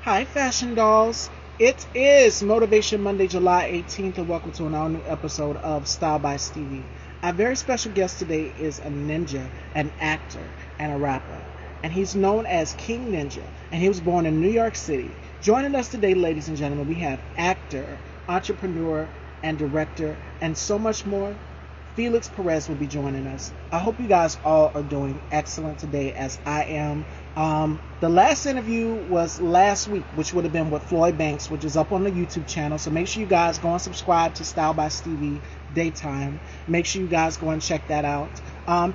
Hi, fashion dolls. It is Motivation Monday, July 18th, and welcome to an all new episode of Style by Stevie. Our very special guest today is a ninja, an actor, and a rapper. And he's known as King Ninja, and he was born in New York City. Joining us today, ladies and gentlemen, we have actor, entrepreneur, and director, and so much more. Felix Perez will be joining us. I hope you guys all are doing excellent today, as I am. The last interview was last week, which would have been with Floyd Banks, which is up on the YouTube channel. So make sure you guys go and subscribe to Style by Stevie Daytime. Make sure you guys go and check that out.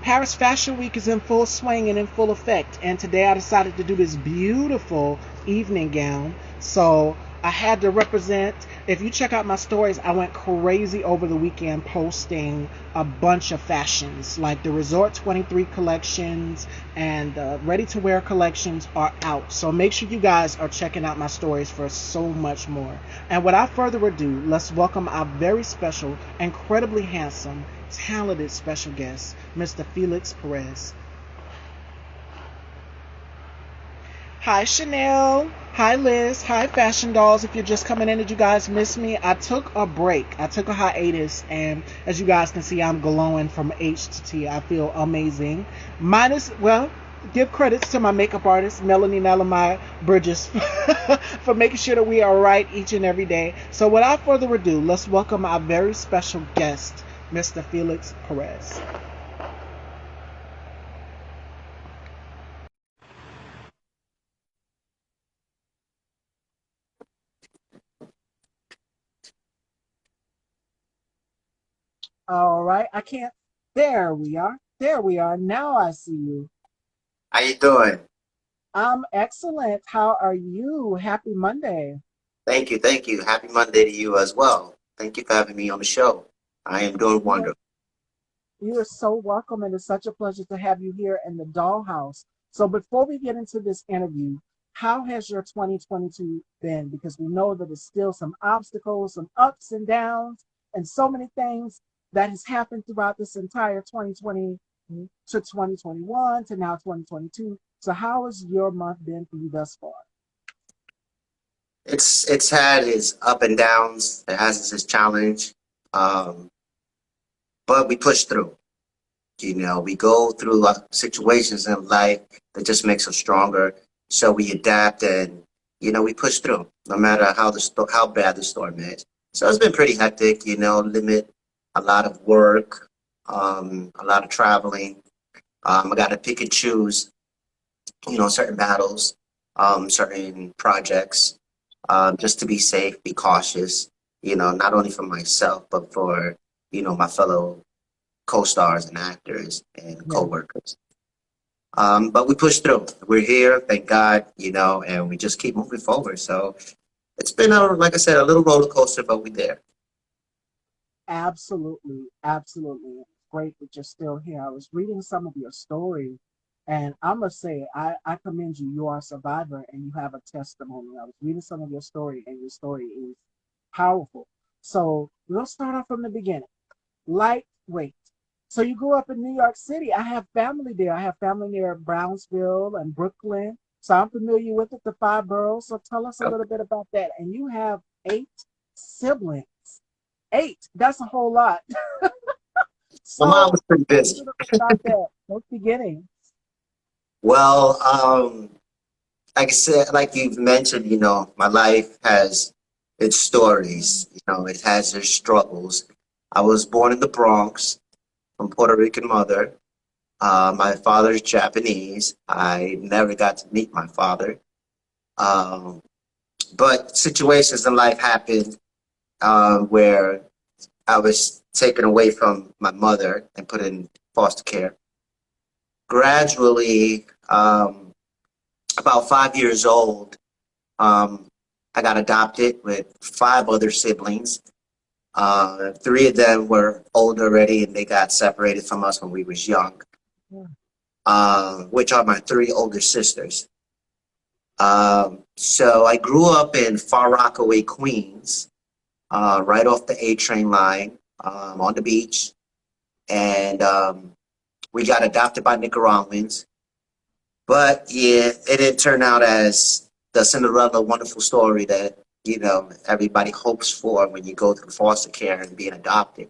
Paris Fashion Week is in full swing and in full effect. And today I decided to do this beautiful evening gown. So I had to represent. If you check out my stories, I went crazy over the weekend posting a bunch of fashions, like the Resort 23 collections and the ready to wear collections are out. So make sure you guys are checking out my stories for so much more. And without further ado, let's welcome our very special, incredibly handsome, talented special guest, Mr. Felix Perez. Hi, Chanel. Hi, Liz. Hi, Fashion Dolls. If you're just coming in, did you guys miss me? I took a break. I took a hiatus, and as you guys can see, I'm glowing from H to T. I feel amazing. Minus, well, give credits to my makeup artist, Melanie Nalamai Bridges, for making sure that we are right each and every day. So without further ado, let's welcome our very special guest, Mr. Felix Perez. All right, I can't. There we are. There we are. Now I see you. How you doing? I'm excellent. How are you? Happy Monday. Thank you, thank you. Happy Monday to you as well. Thank you for having me on the show. I am doing You are, wonderful. you are so welcome, and it's such a pleasure to have you here in the dollhouse. So, before we get into this interview, how has your 2022 been? Because we know that there's still some obstacles, some ups and downs, and so many things that has happened throughout this entire 2020 to 2021 to now 2022. So, how has your month been for you thus far? It's had its up and downs. It has its challenge, um, but we push through. We go through situations in life that just makes us stronger. So we adapt and we push through, no matter how bad the storm is. So it's been pretty hectic. Limit a lot of work, a lot of traveling. I got to pick and choose certain battles, certain projects, just to be safe, be cautious, not only for myself, but for, my fellow co-stars and actors and Yeah. co-workers. But we push through. We're here, thank God, and we just keep moving forward. So it's been, like I said, a little roller coaster, but we're there. Absolutely, absolutely. It's great that you're still here. I was reading some of your story, and I must say, I commend you. You are a survivor and you have a testimony. I was reading some of your story, and your story is powerful. So we'll start off from the beginning. Lightweight. So you grew up in New York City. I have family there. I have family near Brownsville and Brooklyn. So I'm familiar with it, the five boroughs. So tell us a So little bit about that. And you have eight siblings. Eight. That's a whole lot. my mom So was pretty tell us a busy. little bit about that. Those beginnings. Well, like I said, like you've mentioned, my life has its stories, it has its struggles. I was born in the Bronx from Puerto Rican mother. My father's Japanese. I never got to meet my father. Um, but situations in life happened where I was taken away from my mother and put in foster care. Gradually, about 5 years old, um, I got adopted with five other siblings. Three of them were old already, and they got separated from us when we was young, Yeah. which are my three older sisters. So I grew up in Far Rockaway, Queens, right off the A train line, on the beach, and we got adopted by Nicaraguans. But yeah, it didn't turn out as the Cinderella wonderful story that, everybody hopes for when you go through foster care and being adopted.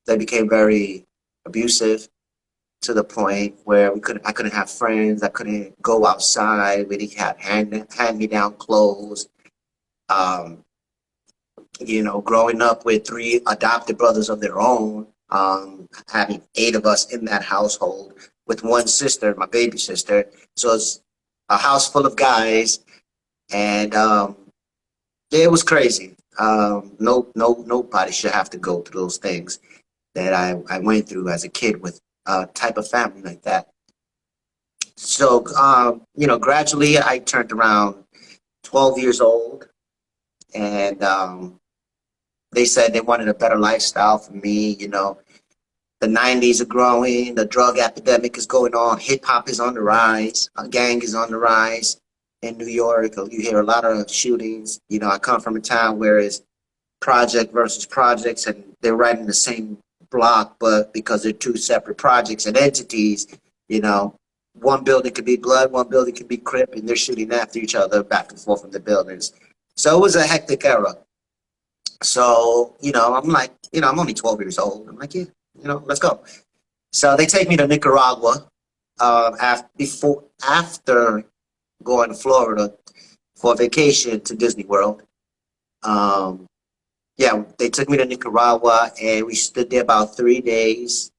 They became very abusive to the point where I couldn't have friends. I couldn't go outside. We didn't have hand me down clothes. Um, growing up with three adopted brothers of their own, having eight of us in that household with one sister, my baby sister. So it's a house full of guys, and yeah, it was crazy. Nobody should have to go through those things that I went through as a kid with a type of family like that. So, gradually I turned around 12 years old, and they said they wanted a better lifestyle for me. The 90s are growing, the drug epidemic is going on, hip hop is on the rise, a gang is on the rise in New York. You hear a lot of shootings. I come from a town where it's project versus projects, and they're right in the same block, but because they're two separate projects and entities, one building could be Blood, one building could be Crip, and they're shooting after each other back and forth from the buildings. So it was a hectic era. So, I'm like, I'm only 12 years old. I'm like, yeah, let's go. So they take me to Nicaragua after going to Florida for vacation to Disney World. Yeah, they took me to Nicaragua, and we stood there about 3 days,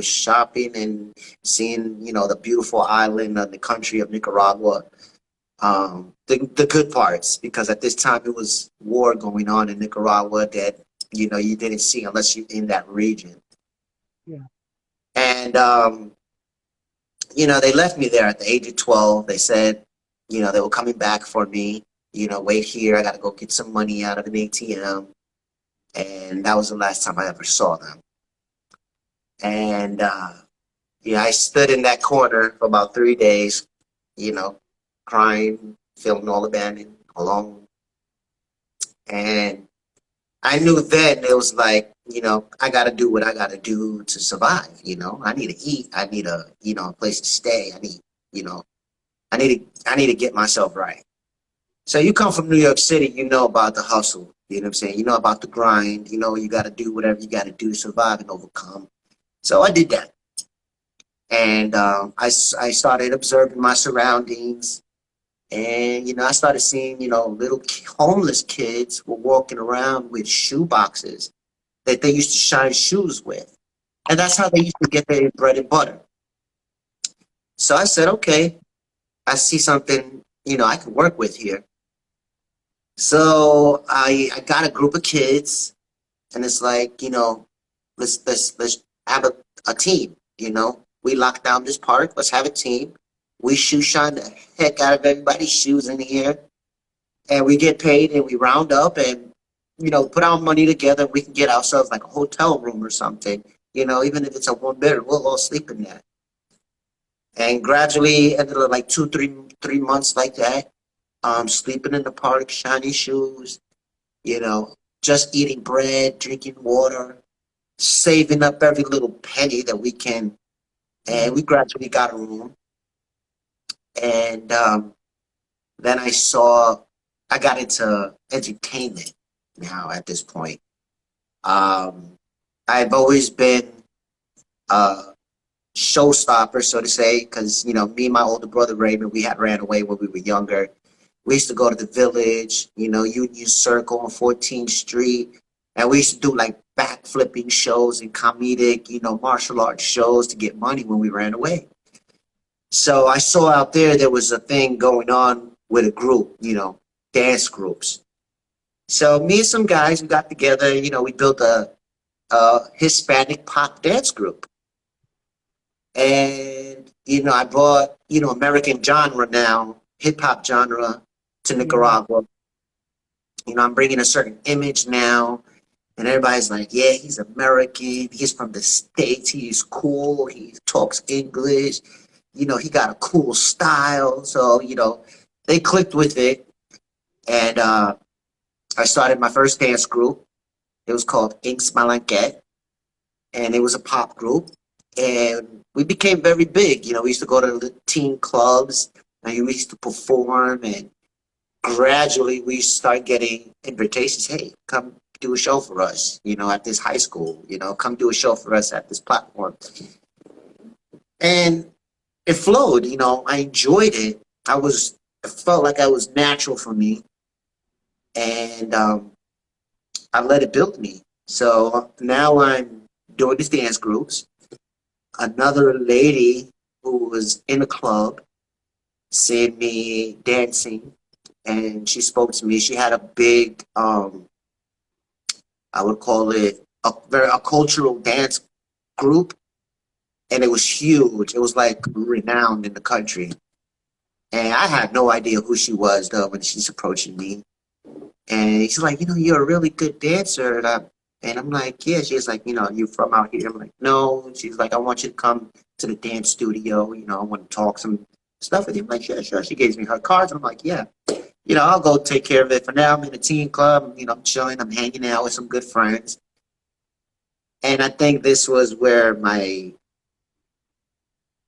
shopping and seeing, the beautiful island of the country of Nicaragua. The good parts, because at this time it was war going on in Nicaragua that, you didn't see unless you're in that region. Yeah. And, they left me there at the age of 12. They said, they were coming back for me, wait here. I got to go get some money out of an ATM. And that was the last time I ever saw them. And, I stood in that corner for about 3 days, crying, feeling all abandoned, alone. And I knew then it was like, I got to do what I got to do to survive. I need to eat. I need a place to stay. I need to get myself right. So you come from New York City, you know about the hustle. You know what I'm saying? You know about the grind. You got to do whatever you got to do to survive and overcome. So I did that. And I started observing my surroundings. And, I started seeing, little homeless kids were walking around with shoe boxes that they used to shine shoes with. And that's how they used to get their bread and butter. So I said, okay, I see something, I can work with here. So I got a group of kids, and it's like, let's have a team, We lock down this park, let's have a team. We shoe shine the heck out of everybody's shoes in here, and we get paid, and we round up and, put our money together. We can get ourselves like a hotel room or something, even if it's a one bedroom, we'll all sleep in that. And gradually, ended up like 3 months like that, sleeping in the park, shiny shoes, just eating bread, drinking water, saving up every little penny that we can. And we gradually got a room. And then I got into entertainment now at this point. I've always been a showstopper, so to say, because, me and my older brother Raymond, we had ran away when we were younger. We used to go to the Village, Union Circle on 14th Street, and we used to do like backflipping shows and comedic, martial arts shows to get money when we ran away. So I saw out there was a thing going on with a group, dance groups. So me and some guys, we got together, we built a Hispanic pop dance group. And, I brought, American genre now, hip hop genre to Nicaragua. I'm bringing a certain image now. And everybody's like, yeah, he's American. He's from the States. He's cool. He talks English. He got a cool style. So, they clicked with it. And I started my first dance group. It was called Inks Malanquet. And it was a pop group. And we became very big. We used to go to the teen clubs. and we used to perform, and gradually we start getting invitations. Hey, come do a show for us, at this high school, come do a show for us at this platform. And it flowed, I enjoyed it. It felt like it was natural for me. And I let it build me. So now I'm doing these dance groups. Another lady who was in a club seen me dancing, and she spoke to me. She had a big, I would call it a cultural dance group, and it was huge. It was like renowned in the country. And I had no idea who she was though when she's approaching me. And she's like, you're a really good dancer. And I'm like, yeah. She's like, you from out here? I'm like, no. She's like, I want you to come to the dance studio. I want to talk some stuff with you. I'm like, yeah, sure. She gives me her cards. I'm like, yeah. I'll go take care of it. For now, I'm in a teen club. I'm chilling. I'm hanging out with some good friends. And I think this was where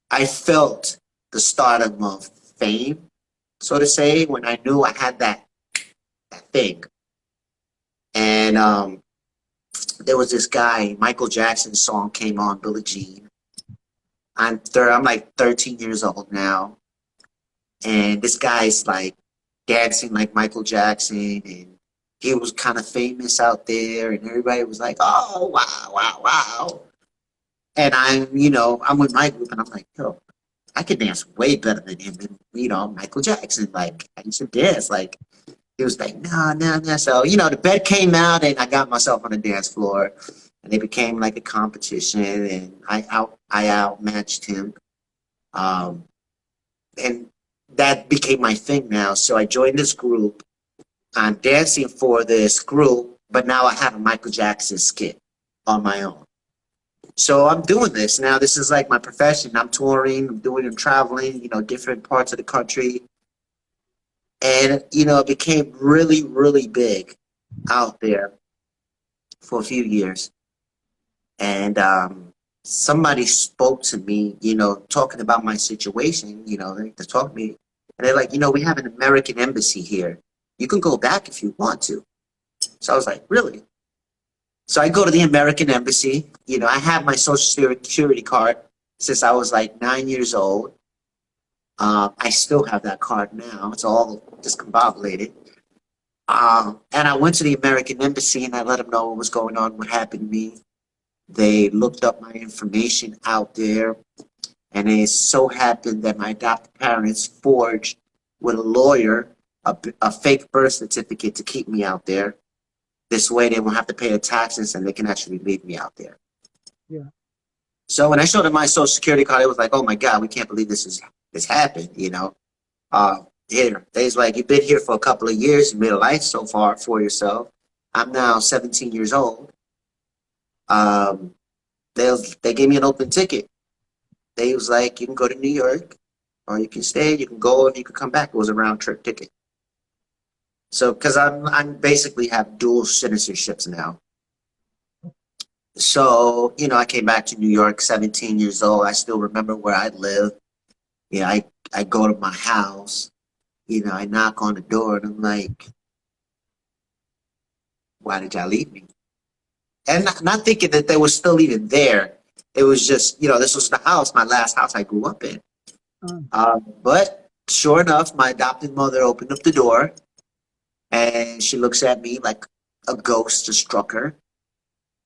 I felt the stardom of fame, so to say, when I knew I had that thing. And there was this guy, Michael Jackson's song came on, Billie Jean. I'm like 13 years old now. And this guy's like dancing like Michael Jackson, and he was kind of famous out there, and everybody was like, oh, wow, wow, wow. And I'm with my group, and I'm like, yo, I could dance way better than him, and, Michael Jackson. Like, I used to dance. Like, he was like, no, no, no. So, the bed came out, and I got myself on the dance floor, and it became like a competition, and I outmatched him. And that became my thing now. So I joined this group. I'm dancing for this group, but now I have a Michael Jackson skit on my own. So I'm doing this now. This is like my profession. I'm touring, I'm traveling, different parts of the country. And, it became really, really big out there for a few years. And somebody spoke to me, talking about my situation, they talked to me. And they're like, we have an American embassy here. You can go back if you want to. So I was like, really? So I go to the American embassy. I have my social security card since I was like 9 years old. I still have that card now. It's all discombobulated. And I went to the American embassy and I let them know what was going on, what happened to me. They looked up my information out there, and it so happened that my adopted parents forged with a lawyer a fake birth certificate to keep me out there. This way they won't have to pay the taxes and they can actually leave me out there. Yeah. So when I showed them my social security card, it was like, oh my God, we can't believe this happened, Here, they's like, you've been here for a couple of years, you made a life so far for yourself. I'm now 17 years old. They gave me an open ticket. They was like, you can go to New York, or you can stay, you can go, and you can come back. It was a round trip ticket. So, because I'm basically have dual citizenships now. So, I came back to New York, 17 years old. I still remember where I live. I go to my house. I knock on the door, and I'm like, why did y'all leave me? And not thinking that they were still even there. It was just, this was the house, my last house I grew up in. But sure enough, my adopted mother opened up the door, and she looks at me like a ghost just struck her.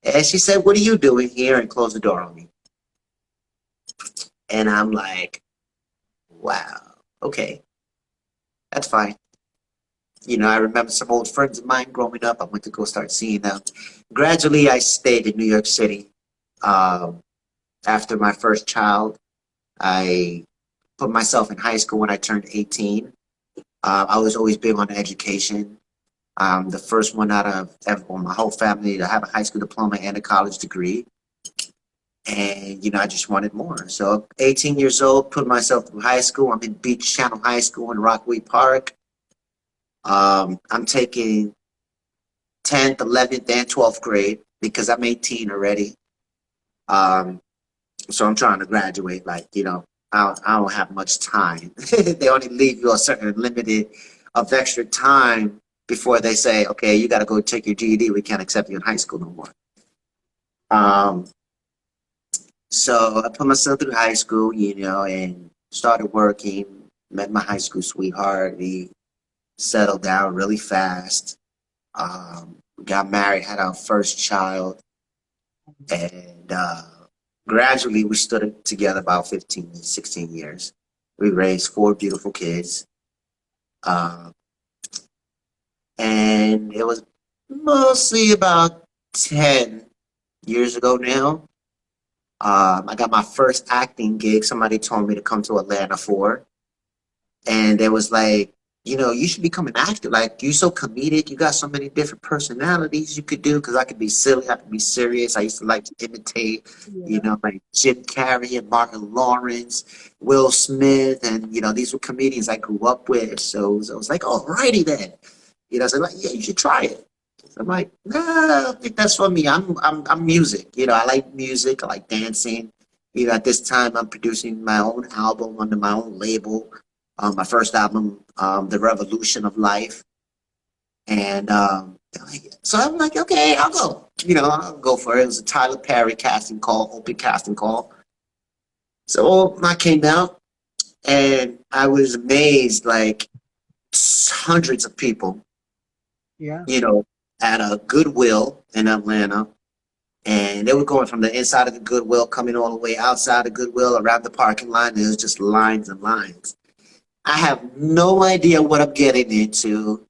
And she said, what are you doing here? And closed the door on me. And I'm like, wow, okay, that's fine. I remember some old friends of mine growing up. I went to go start seeing them. Gradually, I stayed in New York City. After my first child, I put myself in high school when I turned 18. I was always big on education. The first one out of my whole family to have a high school diploma and a college degree. And, I just wanted more. So 18 years old, put myself through high school. I'm in Beach Channel High School in Rockaway Park. I'm taking 10th, 11th, and 12th grade because I'm 18 already. So I'm trying to graduate, I don't have much time. They only leave you a certain limited of extra time before they say, okay, you got to go take your GED. We can't accept you in high school no more. Um, so I put myself through high school, and started working, met my high school sweetheart. We settled down really fast. Got married, had our first child, and gradually we stood together about 15, 16 years. We raised 4 beautiful kids. And it was mostly about 10 years ago now. I got my first acting gig. Somebody told me to come to Atlanta for. And it was like, you should become an actor. Like, you're so comedic. You got so many different personalities you could do. Because I could be silly. I could be serious. I used to like to imitate, like Jim Carrey and Martin Lawrence, Will Smith. And, these were comedians I grew up with. So I was like, oh, righty then. So I'm like, yeah, you should try it. So I'm like, nah, I don't think that's for me. I'm music. I like music. I like dancing. At this time, I'm producing my own album under my own label. My first album, The Revolution of Life. And so I'm like, okay, I'll go. I'll go for it. It was a Tyler Perry casting call, open casting call. So I came out and I was amazed, like hundreds of people, Yeah. at a Goodwill in Atlanta. And they were going from the inside of the Goodwill, coming all the way outside the Goodwill, around the parking lot. And it was just lines and lines. I have no idea what I'm getting into.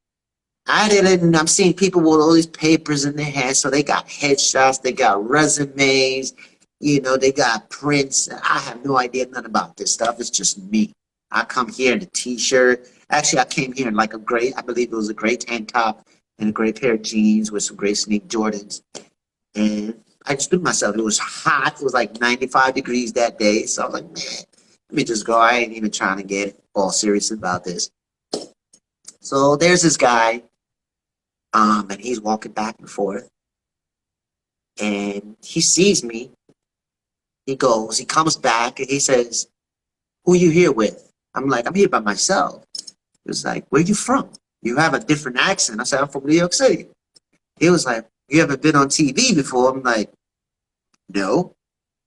I'm seeing people with all these papers in their hands. So they got headshots, they got resumes, they got prints. I have no idea nothing about this stuff. It's just me. I come here in a t-shirt. Actually, I came here in like I believe it was a gray tank top and a gray pair of jeans with some gray sneak Jordans. And I just threw myself. It was hot. It was like 95 degrees that day. So I was like, man, let me just go. I ain't even trying to get all serious about this. So there's this guy, and he's walking back and forth. And he sees me. He comes back, and he says, who you here with? I'm like, I'm here by myself. He was like, where you from? You have a different accent. I said, I'm from New York City. He was like, you ever been on TV before? I'm like, no.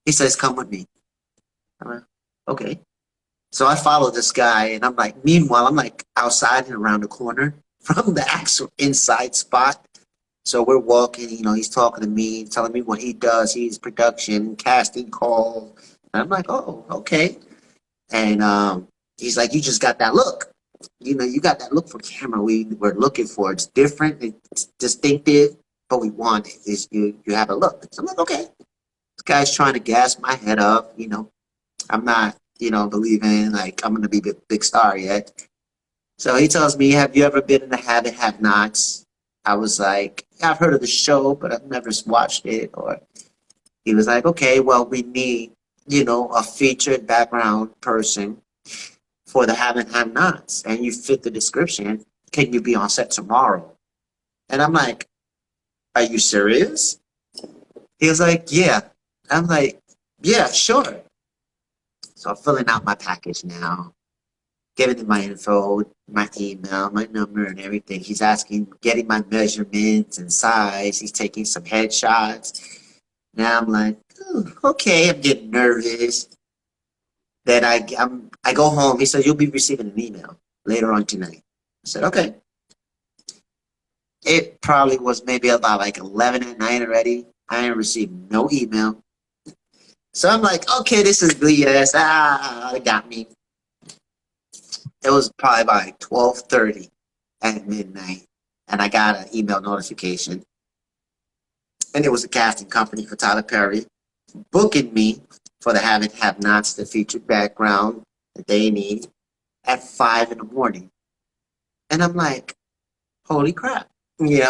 He says, come with me. I'm like, okay. So I follow this guy, and I'm like, meanwhile, I'm like outside and around the corner from the actual inside spot. So we're walking, he's talking to me, telling me what he does. He's production, casting calls. And I'm like, oh, okay. And he's like, you just got that look. You got that look for camera we're looking for. It's different, it's distinctive, but we want it. You have a look. So I'm like, okay. This guy's trying to gas my head up. I'm not, believing like I'm going to be a big star yet. So he tells me, have you ever been in the Have Nots? I was like, yeah, I've heard of the show, but I've never watched it. Or he was like, okay, well, we need, a featured background person for the Have Nots, and you fit the description. Can you be on set tomorrow? And I'm like, are you serious? He was like, yeah. I'm like, yeah, sure. So I'm filling out my package now, giving him my info, my email, my number, and everything. He's getting my measurements and size. He's taking some headshots. Now I'm like, okay, I'm getting nervous. Then I go home. He said, you'll be receiving an email later on tonight. I said, okay. It probably was maybe about like 11 at night already. I didn't receive no email. So I'm like, okay, this is BS. It got me. It was probably about like 12:30 at midnight, and I got an email notification. And it was a casting company for Tyler Perry booking me for the Have Nots, the featured background that they need, at 5 in the morning. And I'm like, holy crap.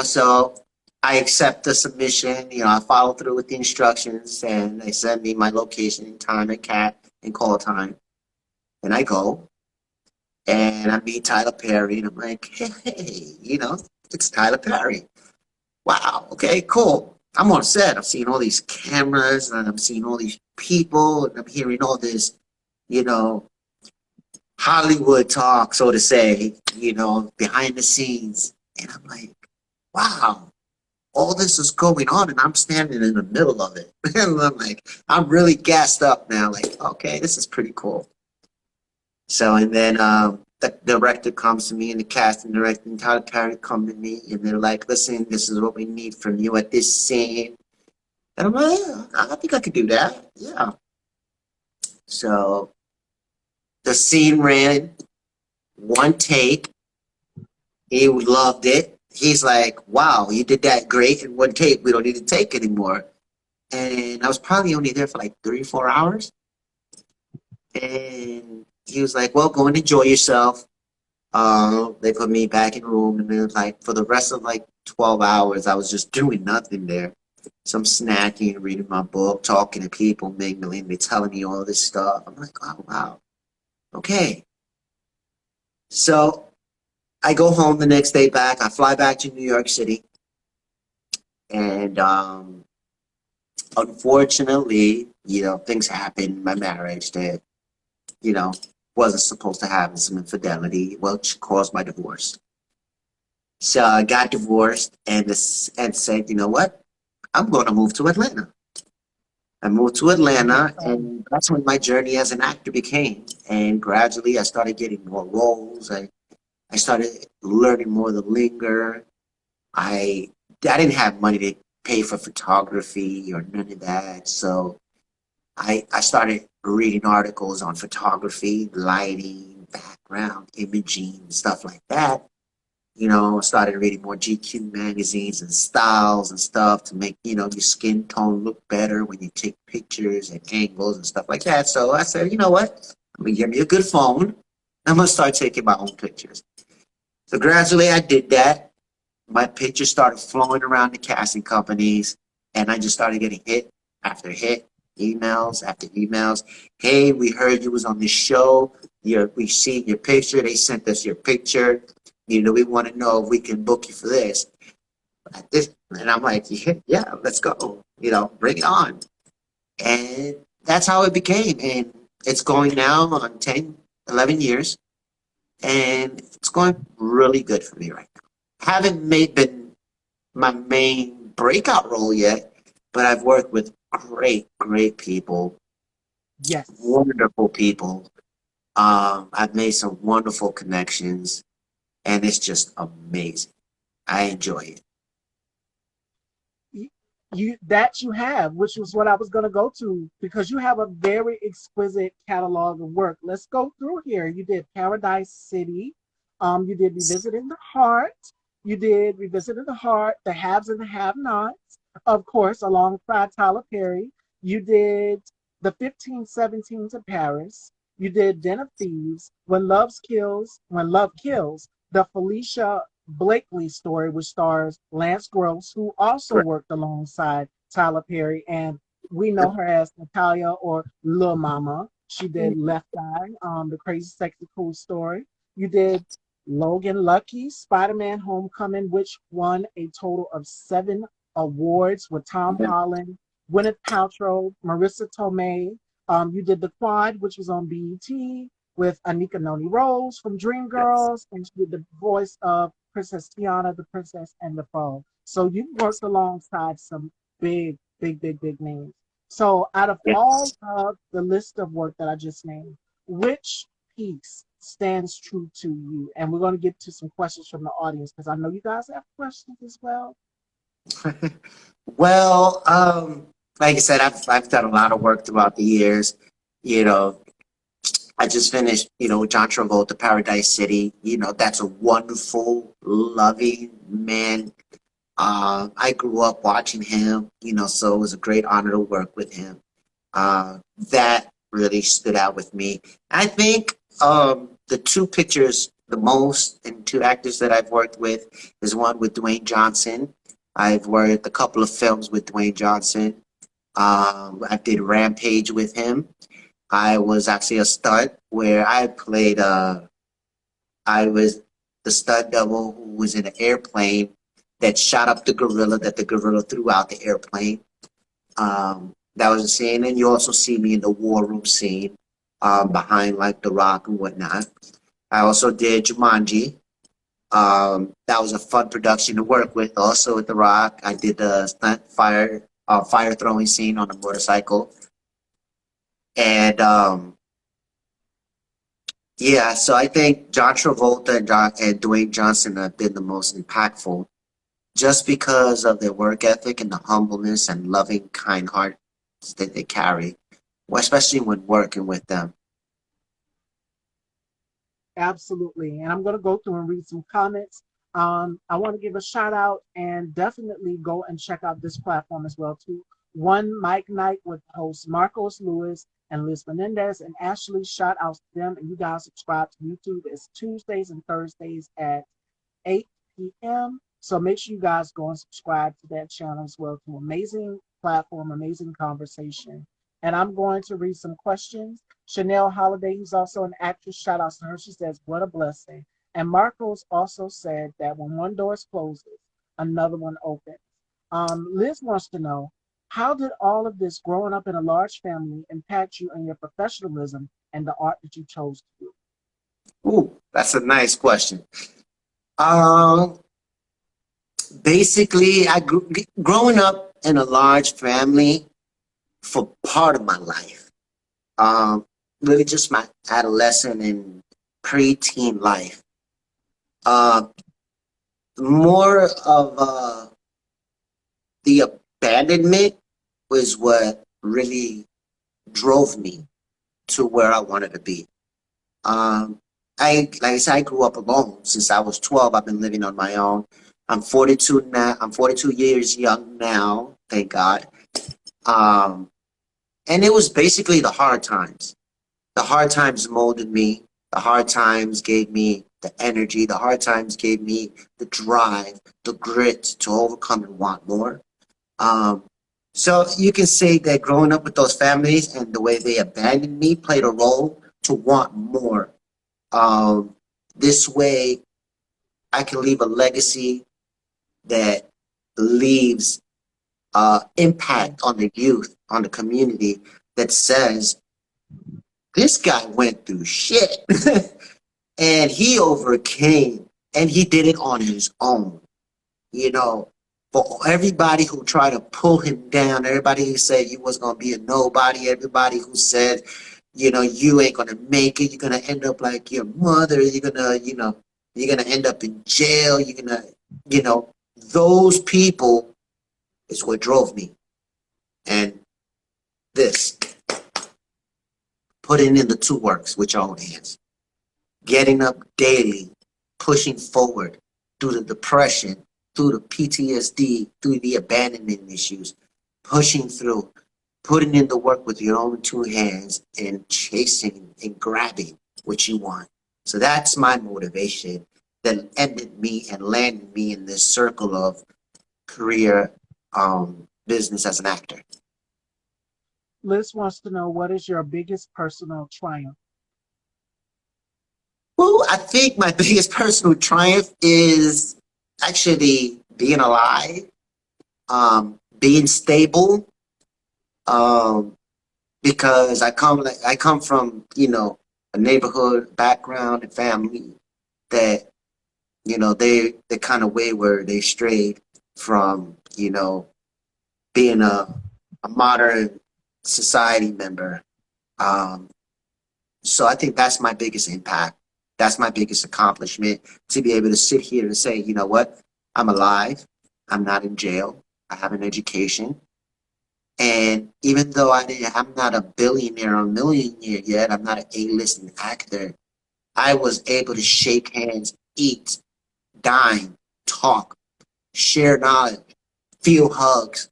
So I accept the submission. I follow through with the instructions, and they send me my location and time at CAT and call time. And I go, and I meet Tyler Perry, and I'm like, hey, it's Tyler Perry. Wow, okay, cool. I'm on set. I'm seeing all these cameras, and I'm seeing all these people, and I'm hearing all this you know, Hollywood talk, so to say, behind the scenes. And I'm like, wow, all this is going on and I'm standing in the middle of it. And I'm like, I'm really gassed up now. Like, okay, this is pretty cool. So, and then the director comes to me and the casting director and Tyler Perry come to me and they're like, listen, this is what we need from you at this scene. And I'm like, yeah, I think I could do that. Yeah. So the scene ran one take. He loved it. He's like, wow, you did that great in one take. We don't need to take anymore. And I was probably only there for like 3 or 4 hours. And he was like, well, go and enjoy yourself. They put me back in the room, and then like for the rest of like 12 hours, I was just doing nothing there. So I'm snacking, reading my book, talking to people, mingling, they telling me all this stuff. I'm like, oh, wow. Okay. So I go home the next day back. I fly back to New York City. And unfortunately, things happened in my marriage that, you know, wasn't supposed to happen, some infidelity, which caused my divorce. So I got divorced and said, you know what? I'm going to move to Atlanta. I moved to Atlanta, and that's when my journey as an actor began. And gradually, I started getting more roles. I started learning more of the linger. I didn't have money to pay for photography or none of that. So I started reading articles on photography, lighting, background, imaging, stuff like that. Started reading more GQ magazines and styles and stuff to make, your skin tone look better when you take pictures and angles and stuff like that. So I said, you know what? I'm going to get me a good phone. I'm going to start taking my own pictures. So gradually I did that. My pictures started flowing around the casting companies, and I just started getting hit after hit, emails after emails. Hey, we heard you was on this show. We seen your picture. They sent us your picture. We want to know if we can book you for this. And I'm like, yeah, let's go. Bring it on. And that's how it became. And it's going now on 10, 11 years. And it's going really good for me right now. Haven't been my main breakout role yet, but I've worked with great, great people. Yes. Wonderful people. I've made some wonderful connections, and it's just amazing. I enjoy it. You have, which was what I was going to go to, because you have a very exquisite catalog of work. Let's go through here. You did Paradise City. You did Revisiting the Heart. You did Revisiting the Heart, The Haves and the Have-Nots, of course, alongside Tyler Perry. You did The 1517 to Paris. You did Den of Thieves, When Love Kills, the Felicia Blakely story, which stars Lance Gross, who also Correct. worked alongside Tyler Perry, and we know Yep. her as Natalia or Lil Mama. She did Left Eye, the Crazy Sexy Cool story. You did Logan Lucky, Spider-Man Homecoming, which won a total of 7 awards with Tom Holland, Gwyneth Paltrow, Marissa Tomei. You did The Quad, which was on BET with Anika Noni Rose from Yes. Dreamgirls, and she did the voice of Princess Tiana, the Princess and the Frog. So you worked alongside some big, big, big, big names. So out of all Yes. of the list of work that I just named, which piece stands true to you? And we're going to get to some questions from the audience because I know you guys have questions as well. Well, like I said, I've done a lot of work throughout the years. You know, I just finished, with John Travolta, Paradise City. That's a wonderful, loving man. I grew up watching him, so it was a great honor to work with him. That really stood out with me. I think the two pictures the most and two actors that I've worked with is one with Dwayne Johnson. I've worked a couple of films with Dwayne Johnson. I did Rampage with him. I was actually a stunt where I was the stunt double who was in an airplane that shot up the gorilla that the gorilla threw out the airplane. That was a scene. And you also see me in the war room scene. behind like The Rock and whatnot. I also did Jumanji. That was a fun production to work with. Also with The Rock, I did the stunt fire throwing scene on a motorcycle, and yeah. So I think John Travolta and Dwayne Johnson have been the most impactful, just because of their work ethic and the humbleness and loving, kind hearts that they carry, especially when working with them. Absolutely. And I'm going to go through and read some comments. I want to give a shout out and definitely go and check out this platform as well too. One Mike Night with hosts Marcos Lewis and Liz Menendez and Ashley. Shout out to them. And you guys subscribe to YouTube. It's Tuesdays and Thursdays at 8 p.m. So make sure you guys go and subscribe to that channel as well. To amazing platform, amazing conversation. And I'm going to read some questions. Chanel Holiday, who's also an actress, shout out to her. She says, "What a blessing." And Marcos also said that when one door closes, another one opens. Liz wants to know, how did all of this growing up in a large family impact you in your professionalism and the art that you chose to do? Ooh, that's a nice question. Um, Basically, growing up in a large family for part of my life. Um, Really just my adolescent and preteen life. Uh, More of the abandonment was what really drove me to where I wanted to be. Um, like I said, I grew up alone since I was 12. I've been living on my own. I'm 42 now. I'm 42 years young now, thank God. Um, and it was basically the hard times. The hard times molded me. The hard times gave me the energy. The hard times gave me the drive, the grit to overcome and want more. Um, so you can say that growing up with those families and the way they abandoned me played a role to want more. Um, this way, I can leave a legacy that leaves impact on the youth, on the community, that says this guy went through shit and he overcame and he did it on his own. You know, for everybody who tried to pull him down, everybody who said you was gonna be a nobody, everybody who said, you ain't gonna make it, you're gonna end up like your mother, you're gonna end up in jail, you know, those people is what drove me. And this, putting in the two works with your own hands, getting up daily, pushing forward through the depression, through the PTSD, through the abandonment issues, pushing through, putting in the work with your own two hands and chasing and grabbing what you want. So that's my motivation that ended me and landed me in this circle of career business as an actor. Liz wants to know, what is your biggest personal triumph? Well, I think my biggest personal triumph is actually being alive, being stable, um, because I come from a neighborhood background and family that they kind of wayward, they strayed from being a modern society member. Um, so I think that's my biggest impact. That's my biggest accomplishment, to be able to sit here and say, you know what, I'm alive. I'm not in jail. I have an education. And even though I'm not a billionaire or millionaire yet, I'm not an A-listing actor, I was able to shake hands, eat, dine, talk, share knowledge, feel hugs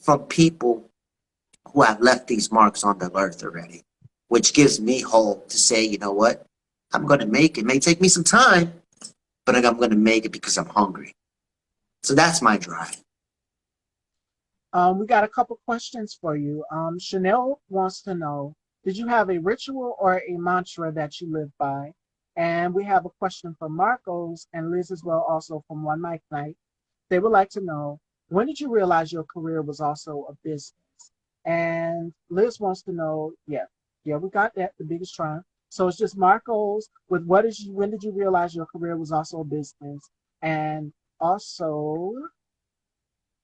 from people who have left these marks on the earth already, which gives me hope to say, you know what, I'm going to make it. It may take me some time, but I'm going to make it because I'm hungry. So that's my drive. We got a couple questions for you. Chanel wants to know, did you have a ritual or a mantra that you live by? And we have a question from Marcos and Liz as well, also from One Mic Night. They would like to know, when did you realize your career was also a business? And Liz wants to know, yeah, Yeah, we got that. The biggest triumph. So it's just Marcos with what is you? When did you realize your career was also a business? And also,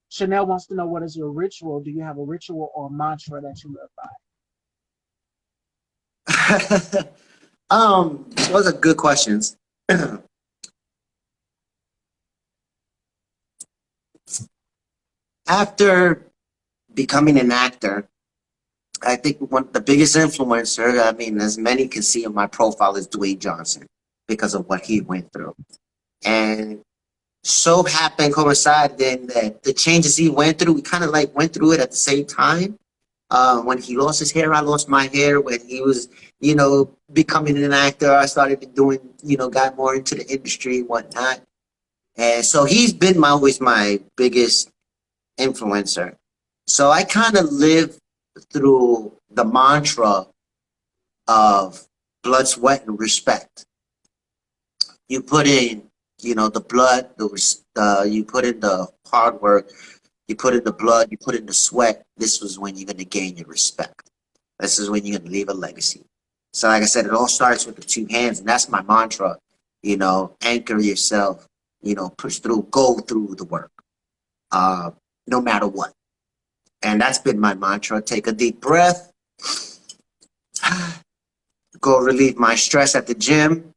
Chanel wants to know what is your ritual? Do you have a ritual or mantra that you live by? Those are good questions. After becoming an actor, I think one the biggest influencer, I mean, as many can see on my profile, is Dwayne Johnson because of what he went through. And so happened coincided then that the changes he went through, we kind of like went through it at the same time. When he lost his hair, I lost my hair. When he was, becoming an actor, I started doing, got more into the industry and whatnot. And so he's been always my biggest influencer. So I kind of live through the mantra of blood, sweat, and respect. You put in, the blood, you put in the hard work, you put in the blood, you put in the sweat. This was when you're going to gain your respect. This is when you're going to leave a legacy. So, like I said, it all starts with the two hands, and that's my mantra. Anchor yourself. Push through, go through the work, no matter what. And that's been my mantra. Take a deep breath. Go relieve my stress at the gym.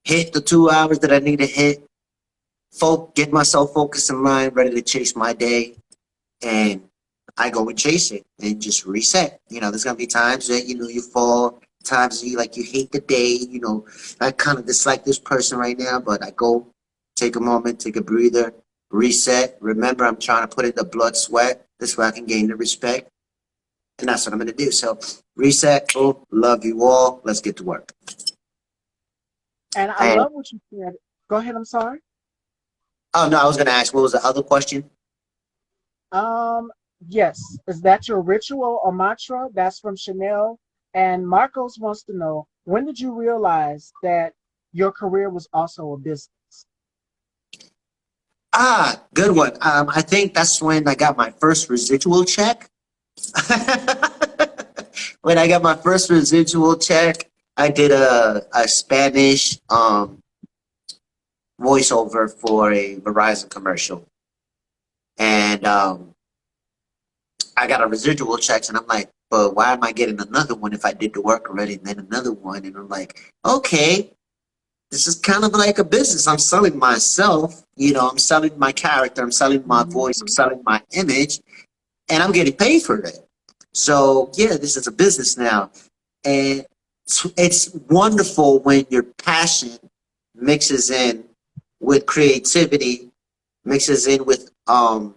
Hit the 2 hours that I need to hit. Get myself focused in line, ready to chase my day. And I go and chase it and just reset. There's going to be times that, you fall. Times you hate the day. I kind of dislike this person right now, but I go take a moment, take a breather, reset. Remember, I'm trying to put in the blood, sweat. This way I can gain the respect. And that's what I'm going to do. So reset. Oh, love you all. Let's get to work. And I love what you said. Go ahead. I'm sorry. Oh, no, I was going to ask, what was the other question? Yes. Is that your ritual or mantra? That's from Chanel. And Marcos wants to know, when did you realize that your career was also a business? Good one. I think that's when I got my first residual check. When I got my first residual check, I did a Spanish voiceover for a Verizon commercial. And I got a residual checks, and I'm like, but why am I getting another one if I did the work already and then another one? And I'm like, okay, this is kind of like a business. I'm selling myself, I'm selling my character, I'm selling my voice, I'm selling my image, and I'm getting paid for it. So yeah, this is a business now. And it's wonderful when your passion mixes in with creativity, mixes in with a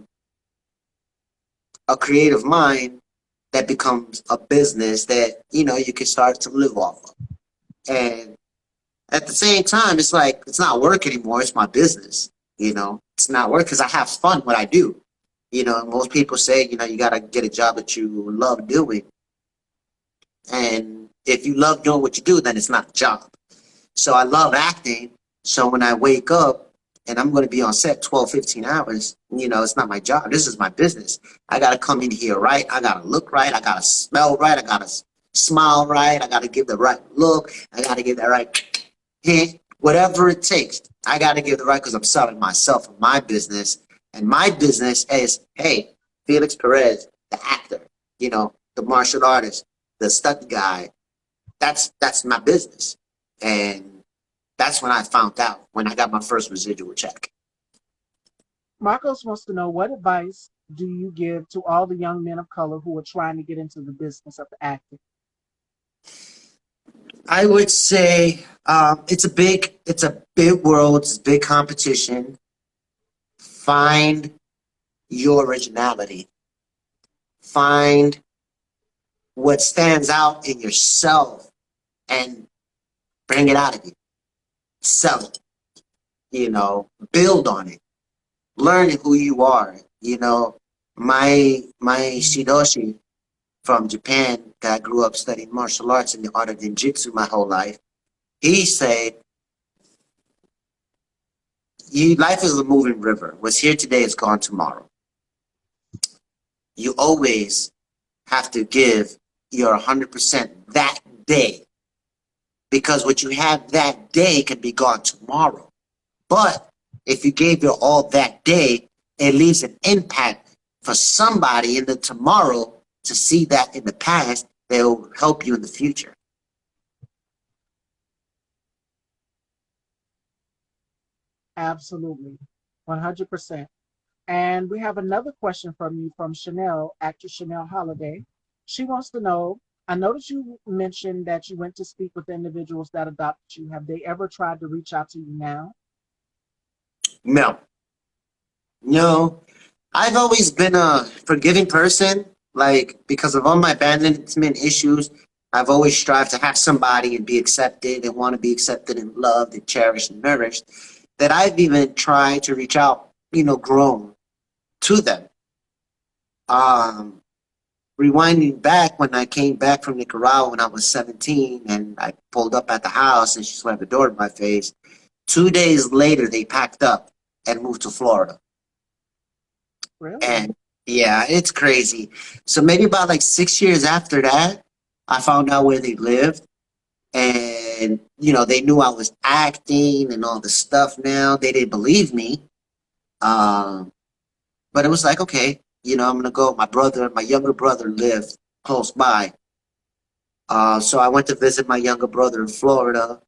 creative mind that becomes a business that, you can start to live off of. And at the same time, it's like, it's not work anymore. It's my business. It's not work because I have fun what I do. Most people say, you got to get a job that you love doing. And if you love doing what you do, then it's not a job. So I love acting. So when I wake up and I'm going to be on set 12, 15 hours, it's not my job. This is my business. I got to come in here right. I got to look right. I got to smell right. I got to smile right. I got to give the right look. I got to give that right hint, whatever it takes. I got to give the right because I'm selling myself and my business. And my business is, hey, Felix Perez, the actor, the martial artist, the stunt guy. That's my business. And that's when I found out, when I got my first residual check. Marcos wants to know, what advice do you give to all the young men of color who are trying to get into the business of acting? I would say it's a big world, it's a big competition. Find your originality. Find what stands out in yourself and bring it out of you. Sell it. Build on it. Learn who you are. My Shidoshi from Japan, that grew up studying martial arts and the art of ninjutsu my whole life. He said, life is a moving river. What's here today is gone tomorrow. You always have to give you're 100% that day. Because what you have that day can be gone tomorrow. But if you gave your all that day, it leaves an impact for somebody in the tomorrow to see that in the past that will help you in the future. Absolutely. 100%. And we have another question from you from Chanel, actress Chanel Holiday. She wants to know, I noticed you mentioned that you went to speak with individuals that adopted you. Have they ever tried to reach out to you now? No, no. I've always been a forgiving person, like because of all my abandonment issues. I've always strived to have somebody and be accepted and want to be accepted and loved and cherished and nourished. That I've even tried to reach out, grown to them. Um, Rewinding back when I came back from Nicaragua when I was 17 and I pulled up at the house and she slammed the door in my face. 2 days later, they packed up and moved to Florida. Really? And yeah, it's crazy. So maybe about like 6 years after that, I found out where they lived. And, they knew I was acting and all this stuff now. They didn't believe me. Um, but it was like, okay, I'm going to go. My younger brother lived close by. So I went to visit my younger brother in Florida.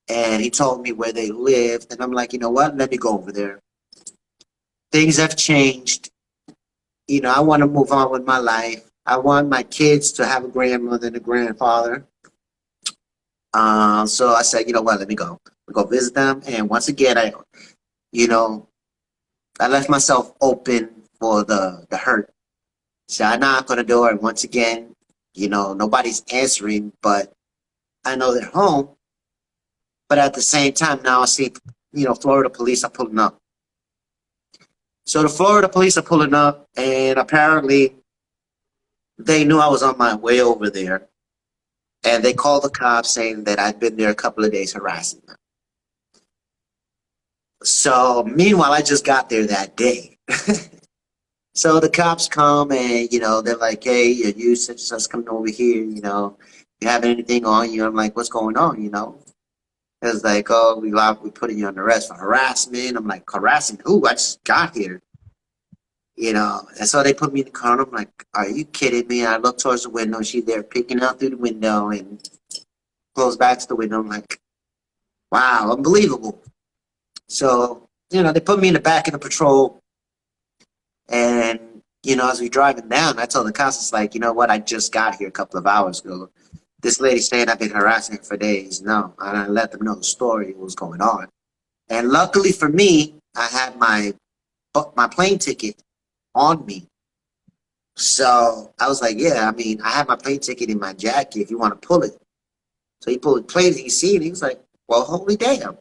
And he told me where they lived. And I'm like, you know what? Let me go over there. Things have changed. I want to move on with my life. I want my kids to have a grandmother and a grandfather. So I said, you know what, let me go. Go visit them. And once again, I left myself open for the hurt. So I knock on the door, and once again, nobody's answering, but I know they're home. But at the same time, now I see, Florida police are pulling up. So the Florida police are pulling up, and apparently they knew I was on my way over there. And they called the cops saying that I'd been there a couple of days harassing them. So meanwhile, I just got there that day. So the cops come and, they're like, hey, you such and such coming over here, you have anything on you? I'm like, what's going on, It's like, oh, we putting you on arrest for harassment. I'm like, harassing who? I just got here. And so they put me in the car, and I'm like, are you kidding me? I look towards the window, and she's there peeking out through the window and close back to the window. I'm like, wow, unbelievable. So, they put me in the back of the patrol, and, as we driving down, I told the cops, it's like, you know what, I just got here a couple of hours ago. This lady saying I've been harassing her for days. No, and I let them know the story, what was going on. And luckily for me, I had my plane ticket on me. So I was like, yeah, I have my plane ticket in my jacket if you want to pull it. So he pulled the plane and he seen it. He was like, well, holy damn.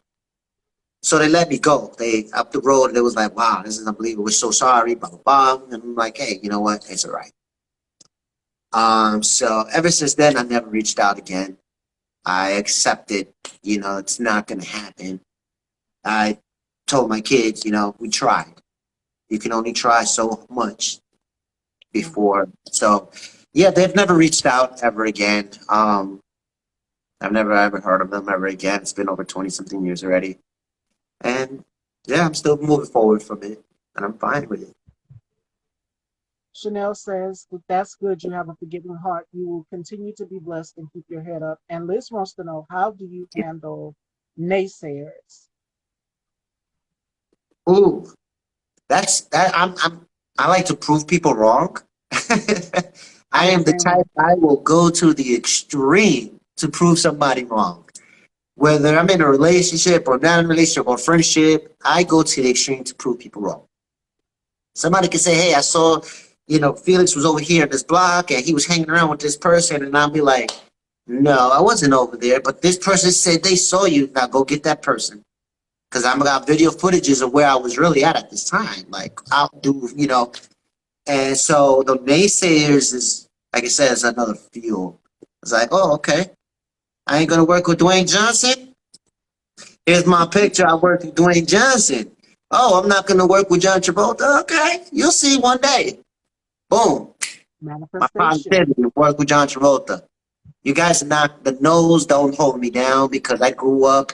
So they let me go. They up the road and it was like, wow, this is unbelievable. We're so sorry, blah, blah, blah. And I'm like, hey, you know what? It's all right. So ever since then, I never reached out again. I accepted, it's not going to happen. I told my kids, we tried. You can only try so much before. So, yeah, they've never reached out ever again. I've never ever heard of them ever again. It's been over 20-something years already. And, yeah, I'm still moving forward from it, and I'm fine with it. Chanel says, that's good. You have a forgiving heart. You will continue to be blessed and keep your head up. And Liz wants to know, how do you handle naysayers? Ooh, I like to prove people wrong. I am the type, I will go to the extreme to prove somebody wrong. Whether I'm in a relationship or not in a relationship or friendship, I go to the extreme to prove people wrong. Somebody can say, hey, I saw, Felix was over here at this block and he was hanging around with this person. And I'll be like, no, I wasn't over there. But this person said they saw you. Now go get that person. Because I'm got video footages of where I was really at this time. Like, I'll do, And so the naysayers is, like I said, is another fuel. It's like, oh, okay. I ain't going to work with Dwayne Johnson. Here's my picture. I worked with Dwayne Johnson. Oh, I'm not going to work with John Travolta. Okay. You'll see one day. Boom. My Manifestation. positivity, work with John Travolta. You guys not the no's don't hold me down because I grew up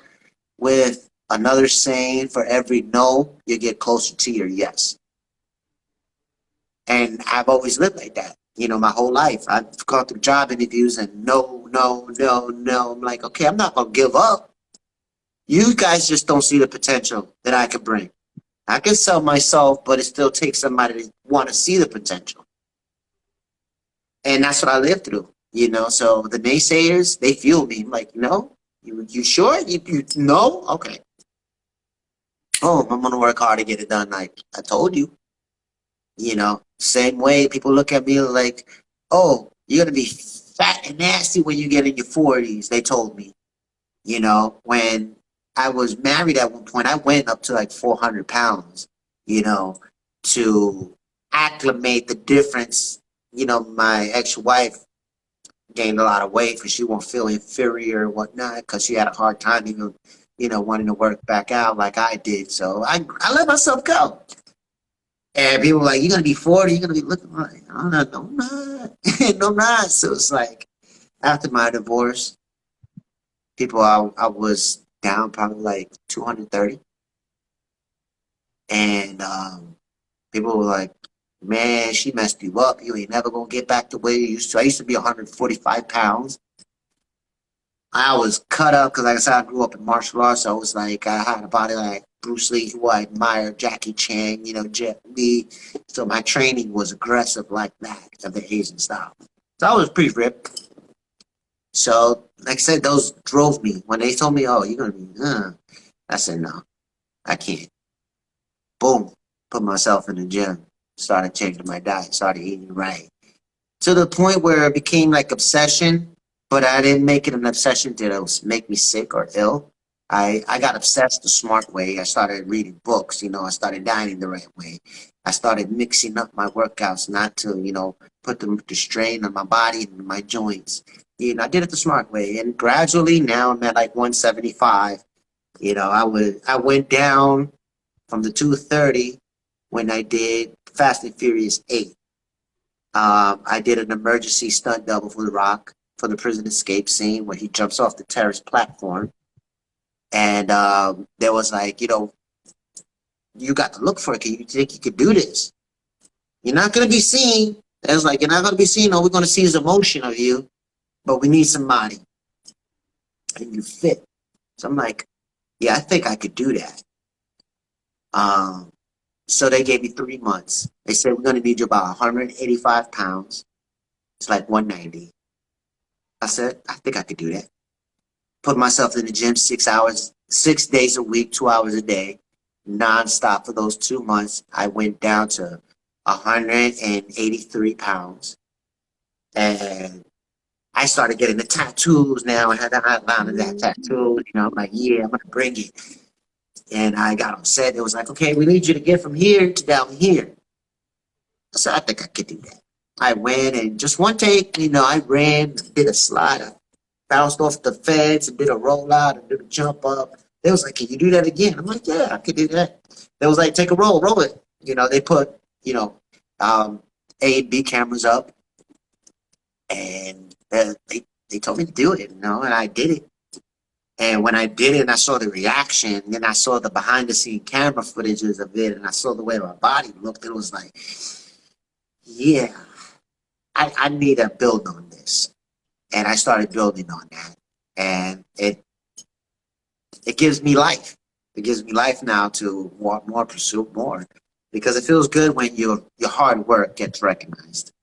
with another saying for every no, you get closer to your yes. And I've always lived like that, my whole life. I've gone through job interviews and no, no, no, no. I'm like, okay, I'm not going to give up. You guys just don't see the potential that I could bring. I can sell myself, but it still takes somebody to want to see the potential. And that's what I lived through, So the naysayers, they fuel me. I'm like, no, you sure? You no? Okay. Oh, I'm going to work hard to get it done. Like I told you. Same way people look at me like, oh, you're gonna be fat and nasty when you get in your 40s. They told me, when I was married at one point, I went up to like 400 pounds, you know, to acclimate the difference. My ex-wife gained a lot of weight because she won't feel inferior and whatnot because she had a hard time even, wanting to work back out like I did. So I let myself go. And people were like, you're gonna be 40, you're gonna be looking like, I'm not, no, I'm not. No, I'm not. So it's like after my divorce, I was down probably like 230. And people were like, man, she messed you up. You ain't never gonna get back to where you used to. I used to be 145 pounds. I was cut up because, like I said, I grew up in martial arts. So I was like, I had a body like Bruce Lee, who I admire, Jackie Chan, Jet Li. So my training was aggressive like that, of the Asian style. So I was pretty ripped. So, like I said, those drove me. When they told me, oh, you're going to be, I said, no, I can't. Boom, put myself in the gym, started changing my diet, started eating right. To the point where it became like obsession, but I didn't make it an obsession to make me sick or ill. I got obsessed the smart way. I started reading books, I started dining the right way. I started mixing up my workouts not to, put the strain on my body and my joints. I did it the smart way. And gradually now I'm at like 175. I went down from the 230 when I did Fast and Furious 8. I did an emergency stunt double for The Rock for the prison escape scene where he jumps off the terrace platform. And there was like, you got to look for it. Can you think you could do this? You're not going to be seen. It was like, you're not going to be seen. All we're going to see is emotion of you, but we need somebody. And you fit. So I'm like, yeah, I think I could do that. Um, so they gave me 3 months. They said, we're going to need you about 185 pounds. It's like 190. I said, I think I could do that. Put myself in the gym 6 hours, 6 days a week, 2 hours a day, nonstop for those 2 months. I went down to 183 pounds. And I started getting the tattoos now. I had the outline of that tattoo. I'm like, yeah, I'm going to bring it. And I got upset. It was like, okay, we need you to get from here to down here. So I think I could do that. I went and just one take, I ran, did a slide, I bounced off the fence and did a rollout and did a jump up. They was like, can you do that again? I'm like, yeah, I could do that. They was like, take a roll it. They put, A and B cameras up and they told me to do it, and I did it. And when I did it and I saw the reaction, and I saw the behind the scene camera footages of it, and I saw the way my body looked, it was like, yeah, I need to build on this. And I started building on that. And it gives me life. It gives me life now to want more, pursue more. Because it feels good when your hard work gets recognized.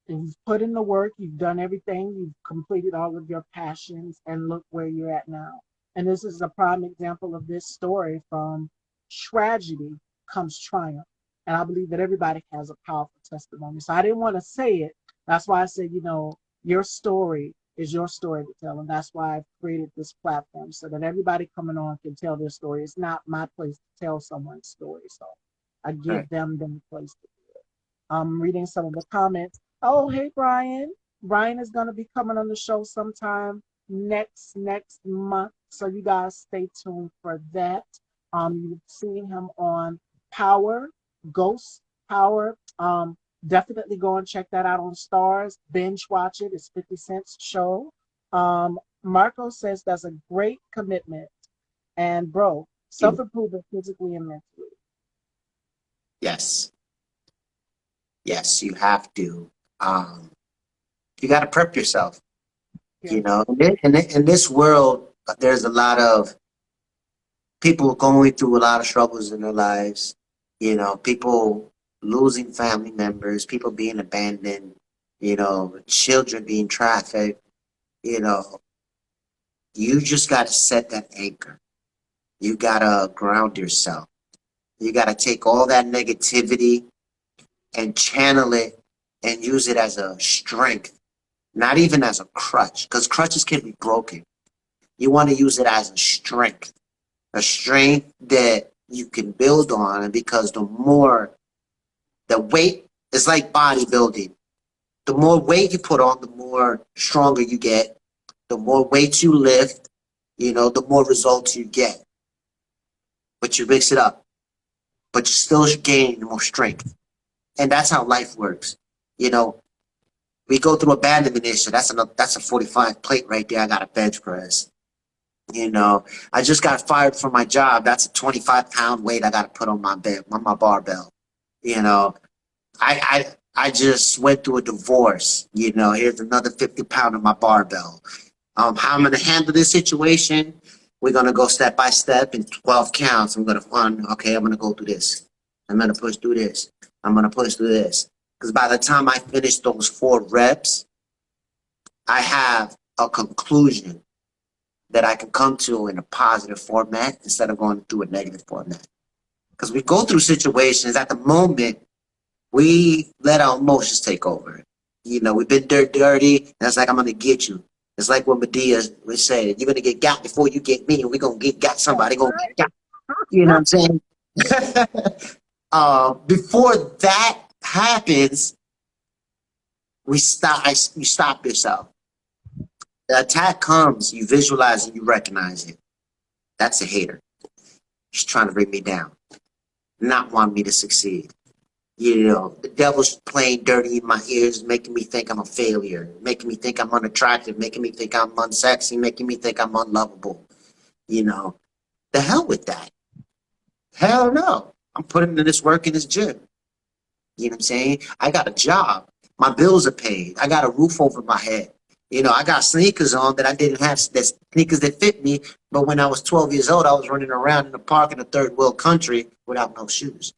You've put in the work, you've done everything, you've completed all of your passions, and look where you're at now. And this is a prime example of this story. From tragedy comes triumph. And I believe that everybody has a powerful testimony. So I didn't want to say it. That's why I said, your story is your story to tell. And that's why I've created this platform so that everybody coming on can tell their story. It's not my place to tell someone's story. So I Right. give them the place to. I'm reading some of the comments. Oh, hey, Brian. Brian is going to be coming on the show sometime next month. So you guys stay tuned for that. You've seen him on Power, Ghost Power. Definitely go and check that out on Stars. Binge watch it. It's 50 Cent's show. Marco says that's a great commitment. And bro, self You, improvement physically and mentally. yes, yes, you have to. Um, you got to prep yourself. Yeah. You know, in this world, there's a lot of people going through a lot of struggles in their lives. You know, people losing family members, people being abandoned. You know, children being trafficked. You know, you just got to set that anchor. You got to ground yourself. You got to take all that negativity and channel it and use it as a strength, not even as a crutch, because crutches can be broken. You want to use it as a strength that you can build on. And because the more the weight is like bodybuilding, the more weight you put on, the more stronger you get. The more weight you lift, you know, the more results you get. But you mix it up, but you still gain more strength. And that's how life works. You know, we go through abandonment issue. That's a 45 plate right there. I got a bench press. You know, I just got fired from my job. That's a 25-pound weight I got to put on my barbell. You know, I just went through a divorce. You know, here's another 50 pound on my barbell. How I'm gonna handle this situation? We're gonna go step by step in 12 counts. I'm gonna fund. Okay, I'm gonna go through this. I'm gonna push through this. I'm gonna push through this. Because by the time I finish those 4 reps, I have a conclusion that I can come to in a positive format instead of going through a negative format. Because we go through situations at the moment, we let our emotions take over. You know, we've been dirty, and it's like, I'm going to get you. It's like what Medea was saying, you're going to get got before you get me, and we're going to get got somebody, That's going to get got. You know what I'm saying? Before that happens, you stop yourself. The attack comes, you visualize and you recognize it. That's a hater. He's trying to bring me down, not want me to succeed. You know, the devil's playing dirty in my ears, making me think I'm a failure, making me think I'm unattractive, making me think I'm unsexy, making me think I'm unlovable. You know, the hell with that. Hell no. I'm putting in this work in this gym. You know what I'm saying? I got a job. My bills are paid. I got a roof over my head. You know, I got sneakers on that I didn't have, that sneakers that fit me. But when I was 12 years old, I was running around in the park in a third world country without no shoes.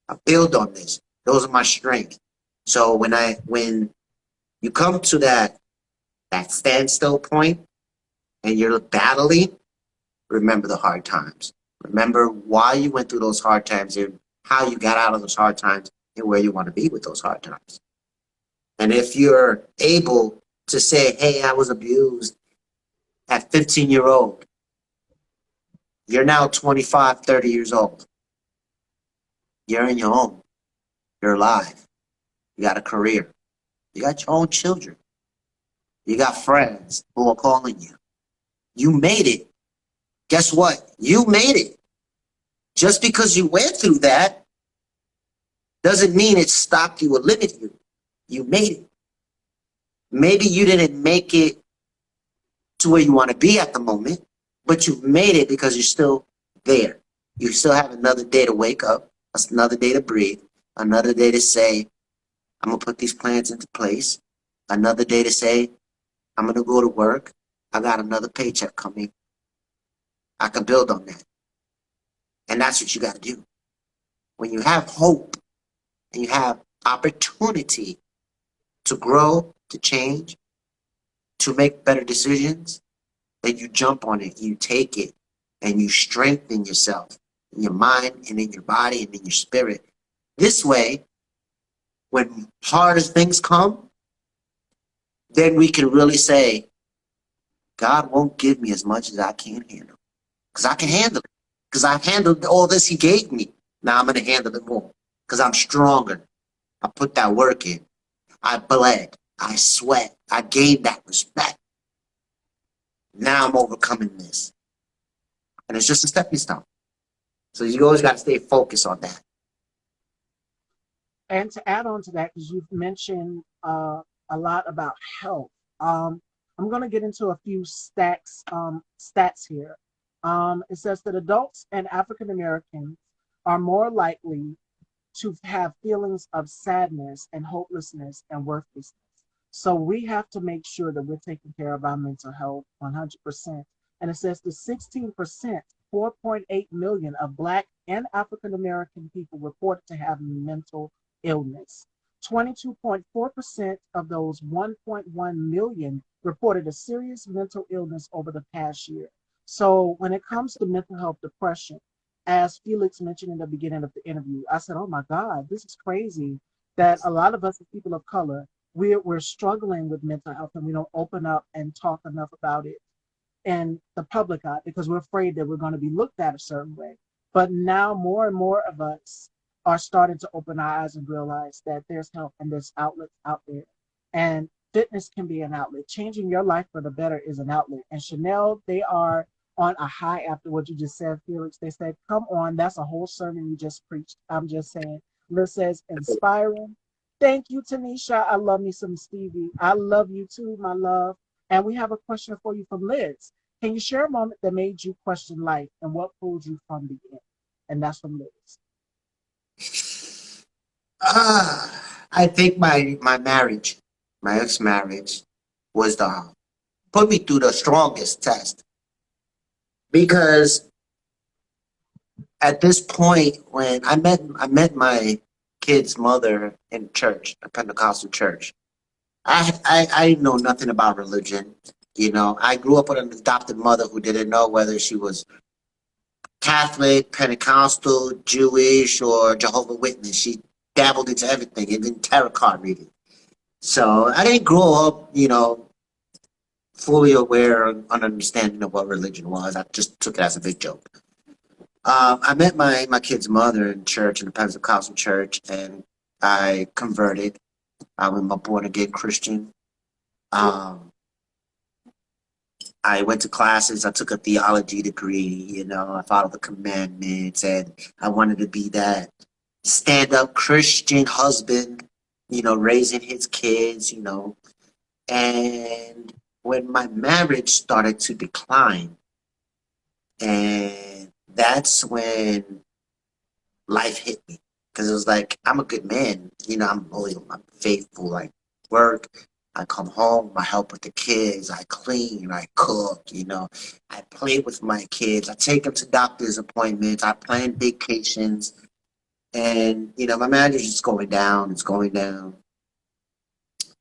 I build on this. Those are my strengths. So when you come to that standstill point and you're battling, remember the hard times. Remember why you went through those hard times and how you got out of those hard times and where you want to be with those hard times. And if you're able to say, hey, I was abused at 15-year-old, you're now 25, 30 years old. You're in your home. You're alive. You got a career. You got your own children. You got friends who are calling you. You made it. Guess what? You made it. Just because you went through that doesn't mean it stopped you or limited you. You made it. Maybe you didn't make it to where you want to be at the moment, but you made it because you're still there. You still have another day to wake up, another day to breathe, another day to say, I'm going to put these plans into place, another day to say, I'm going to go to work. I got another paycheck coming. I can build on that. And that's what you got to do. When you have hope and you have opportunity to grow, to change, to make better decisions, then you jump on it, you take it, and you strengthen yourself in your mind and in your body and in your spirit. This way, when harder things come, then we can really say, God won't give me as much as I can handle. Because I can handle it. Because I've handled all this he gave me. Now I'm going to handle it more. Because I'm stronger. I put that work in. I bled. I sweat. I gained that respect. Now I'm overcoming this. And it's just a stepping stone. So you always got to stay focused on that. And to add on to that, because you've mentioned a lot about health, I'm going to get into a few stats here. It says that adults and African Americans are more likely to have feelings of sadness and hopelessness and worthlessness. So we have to make sure that we're taking care of our mental health 100%. And it says the 16%, 4.8 million of Black and African American people reported to have mental illness. 22.4% of those 1.1 million reported a serious mental illness over the past year. So when it comes to mental health depression, as Felix mentioned in the beginning of the interview, I said, oh my God, this is crazy that a lot of us as people of color, we're struggling with mental health and we don't open up and talk enough about it in the public eye because we're afraid that we're going to be looked at a certain way. But now more and more of us are starting to open our eyes and realize that there's help and there's outlets out there. And fitness can be an outlet. Changing your life for the better is an outlet. And Chanel, they are on a high after what you just said, Felix. They said, come on, that's a whole sermon you just preached. I'm just saying. Liz says, inspiring. Thank you, Tanisha. I love me some Stevie. I love you too, my love. And we have a question for you from Liz. Can you share a moment that made you question life and what pulled you from the end? And that's from Liz. I think my marriage, my ex-marriage, was the put me through the strongest test because at this point when I met my kid's mother in church, a Pentecostal church. I know nothing about religion. I grew up with an adopted mother who didn't know whether she was Catholic, Pentecostal, Jewish, or Jehovah Witness. She dabbled into everything, even tarot card reading. So I didn't grow up, fully aware and understanding of what religion was. I just took it as a big joke. I met my kid's mother in church, in the Pentecostal church, and I converted. I'm a born again Christian. Um, I went to classes. I took a theology degree. I followed the commandments, and I wanted to be that stand-up Christian husband. Raising his kids. And when my marriage started to decline, and that's when life hit me because it was like I'm a good man. I'm loyal. I'm faithful. Like work. I come home. I help with the kids. I clean. I cook. I play with my kids. I take them to doctor's appointments. I plan vacations. And my marriage is just going down. It's going down.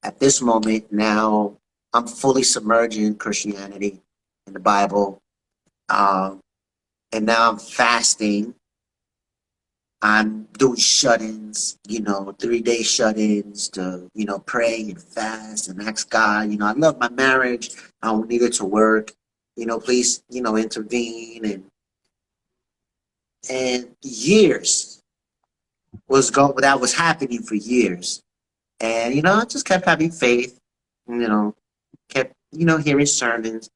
At this moment now, I'm fully submerged in Christianity, in the Bible, and now I'm fasting. I'm doing shut-ins, 3-day shut-ins to, pray and fast and ask God, I love my marriage. I don't need it to work. Please, intervene. And years that was happening for years. And, I just kept having faith, kept, hearing sermons.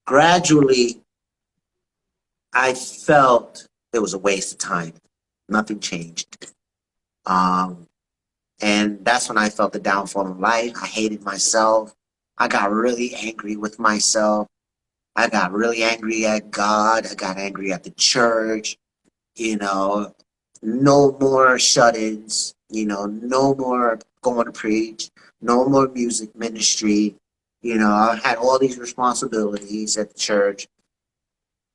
Gradually, I felt it was a waste of time. Nothing changed. And that's when I felt the downfall of life. I hated myself. I got really angry with myself. I got really angry at God. I got angry at the church. No more shut-ins. No more going to preach. No more music ministry. I had all these responsibilities at the church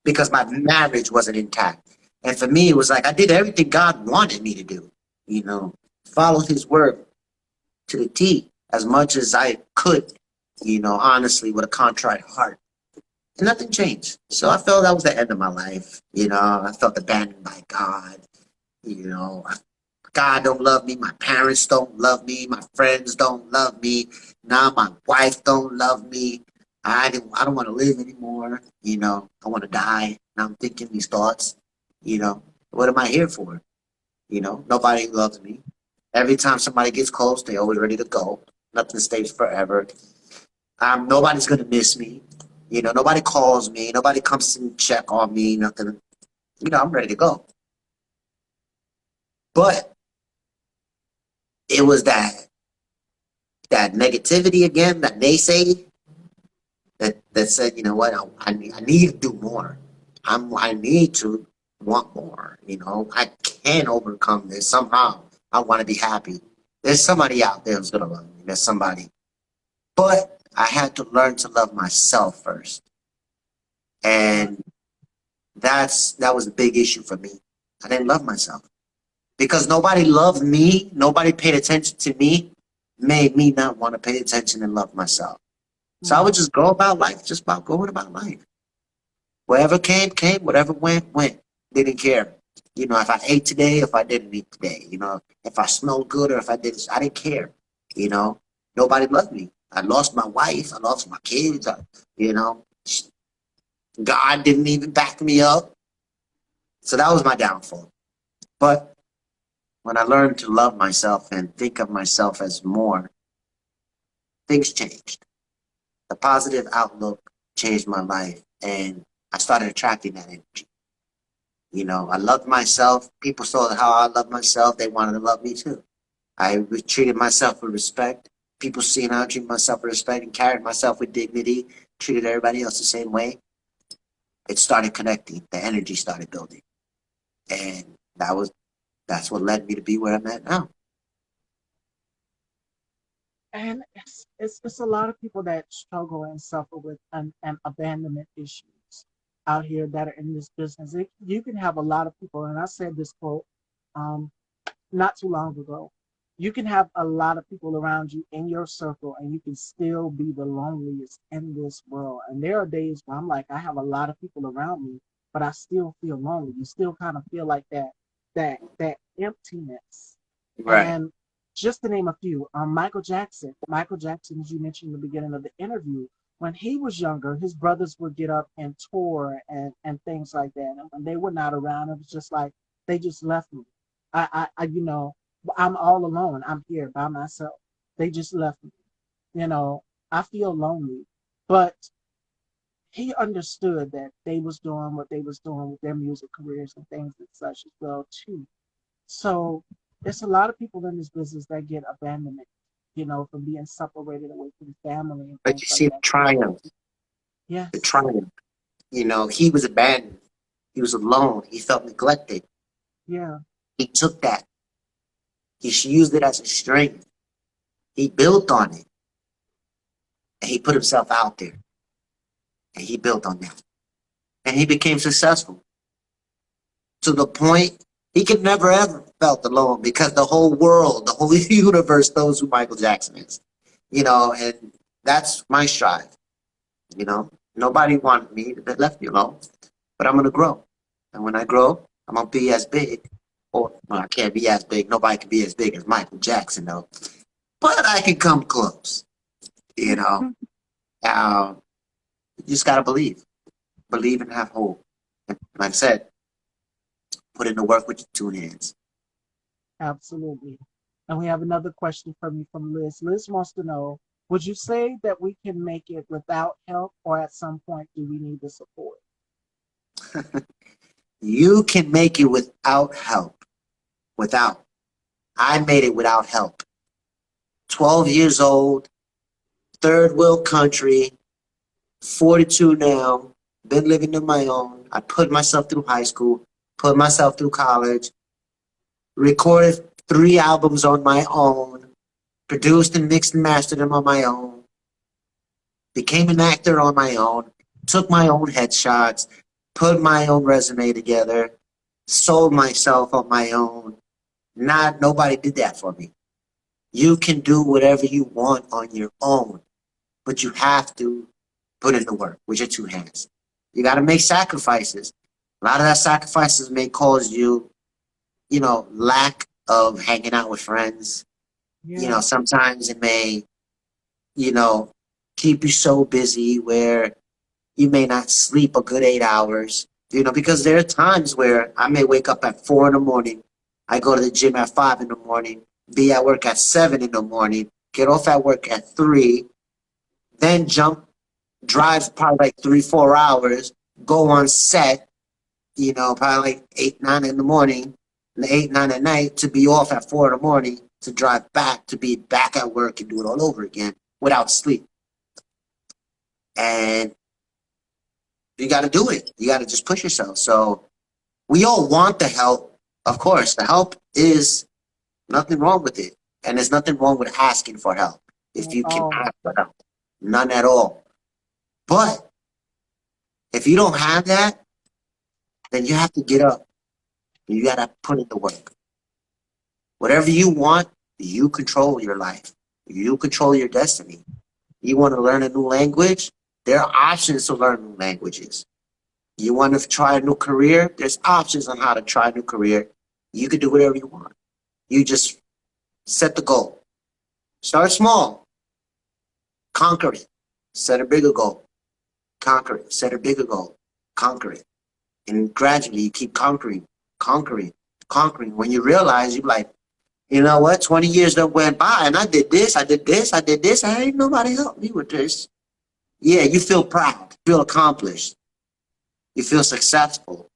because my marriage wasn't intact. And for me, it was like I did everything God wanted me to do, follow his word to the T as much as I could, honestly, with a contrite heart. And nothing changed. So I felt that was the end of my life. I felt abandoned by God. You know, God don't love me. My parents don't love me. My friends don't love me. Now my wife don't love me. I don't want to live anymore. I want to die. Now I'm thinking these thoughts. What am I here for? Nobody loves me. Every time somebody gets close, they always ready to go. Nothing stays forever. Nobody's gonna miss me. Nobody calls me. Nobody comes to check on me. Nothing. I'm ready to go. But it was that negativity again, that naysay that said, you know what, I need to do more. I need to want more. You know, I can overcome this somehow. I want to be happy. There's somebody out there who's gonna love me. There's somebody, but I had to learn to love myself first, and that was a big issue for me. I didn't love myself because nobody loved me. Nobody paid attention to me. Made me not want to pay attention and love myself. So I would just go about life, just about going about life. Whatever came, came. Whatever went, went. Didn't care. You know, if I ate today, if I didn't eat today. You know, if I smelled good or if I didn't. I didn't care. You know, nobody loved me. I lost my wife. I lost my kids. You know, God didn't even back me up. So that was my downfall. But when I learned to love myself and think of myself as more, things changed. The positive outlook changed my life, and I started attracting that energy. You know, I loved myself. People saw how I loved myself. They wanted to love me too. I treated myself with respect. People seeing how I treated myself with respect and carried myself with dignity, treated everybody else the same way. It started connecting. The energy started building. And that's what led me to be where I'm at now. And it's a lot of people that struggle and suffer with an abandonment issues out here that are in this business. You can have a lot of people, and I said this quote um, not too long ago. You can have a lot of people around you in your circle, and you can still be the loneliest in this world. And there are days where I'm like, I have a lot of people around me, but I still feel lonely. You still kind of feel like that emptiness. Right. And just to name a few, Michael Jackson, as you mentioned in the beginning of the interview, when he was younger, his brothers would get up and tour and things like that. And when they were not around, it was just like they just left me. You know, I'm all alone. I'm here by myself. They just left me. You know, I feel lonely, but he understood that they was doing what they was doing with their music careers and things and such as well too. So there's a lot of people in this business that get abandonment, you know, from being separated away from family and But things you like see that. the Yes, triumph. You know, he was abandoned. He was alone. He felt neglected. yeah, He took that. He used it as a strength. He built on it. And he put himself out there. And he built on that. And he became successful to the point he could never ever felt alone because the whole world, the whole universe knows who Michael Jackson is. You know, and that's my strive. You know, nobody wanted me. They left me alone. But I'm gonna grow. And when I grow, I'm gonna be as big. Or well, I can't be as big. Nobody can be as big as Michael Jackson though. But I can come close. You know. You just gotta believe and have hope. And like I said, put in the work with your two hands. absolutely. And we have another question from you from Liz. Liz wants to know, would you say that we can make it without help, or at some point do we need the support? You can make it without help. Without. I made it without help. 12 years old, third world country, 42 now, been living on my own. I put myself through high school, put myself through college, recorded 3 albums on my own, produced and mixed and mastered them on my own, became an actor on my own, took my own headshots, put my own resume together, sold myself on my own. Nobody did that for me. You can do whatever you want on your own, but you have to put in the work with your two hands. You got to make sacrifices. A lot of that sacrifices may cause you, you know, lack of hanging out with friends. You know, Yeah, sometimes it may, you know, keep you so busy where you may not sleep a good 8 hours. You know, because there are times where I may wake up at 4 in the morning. I go to the gym at 5 in the morning, be at work at 7 in the morning, get off at work at 3, then drive probably like 3, 4 hours, go on set, you know, probably like 8, 9 in the morning, and 8, 9 at night to be off at 4 in the morning. to drive back, to be back at work and do it all over again without sleep. And you got to do it. You got to just push yourself. So we all want the help. Of course, the help is nothing wrong with it. And there's nothing wrong with asking for help. If you can ask for help, none at all. But if you don't have that, then you have to get up. You got to put in the work. Whatever you want, you control your life. You control your destiny. You want to learn a new language? There are options to learn new languages. You want to try a new career? There's options on how to try a new career. You can do whatever you want. You just set the goal. Start small. Conquer it. Set a bigger goal. Conquer it. Set a bigger goal. Conquer it. And gradually you keep conquering. When you realize, you're like, you know what, 20 years done went by and I did this. I ain't nobody helped me with this. Yeah, you feel proud, you feel accomplished, you feel successful,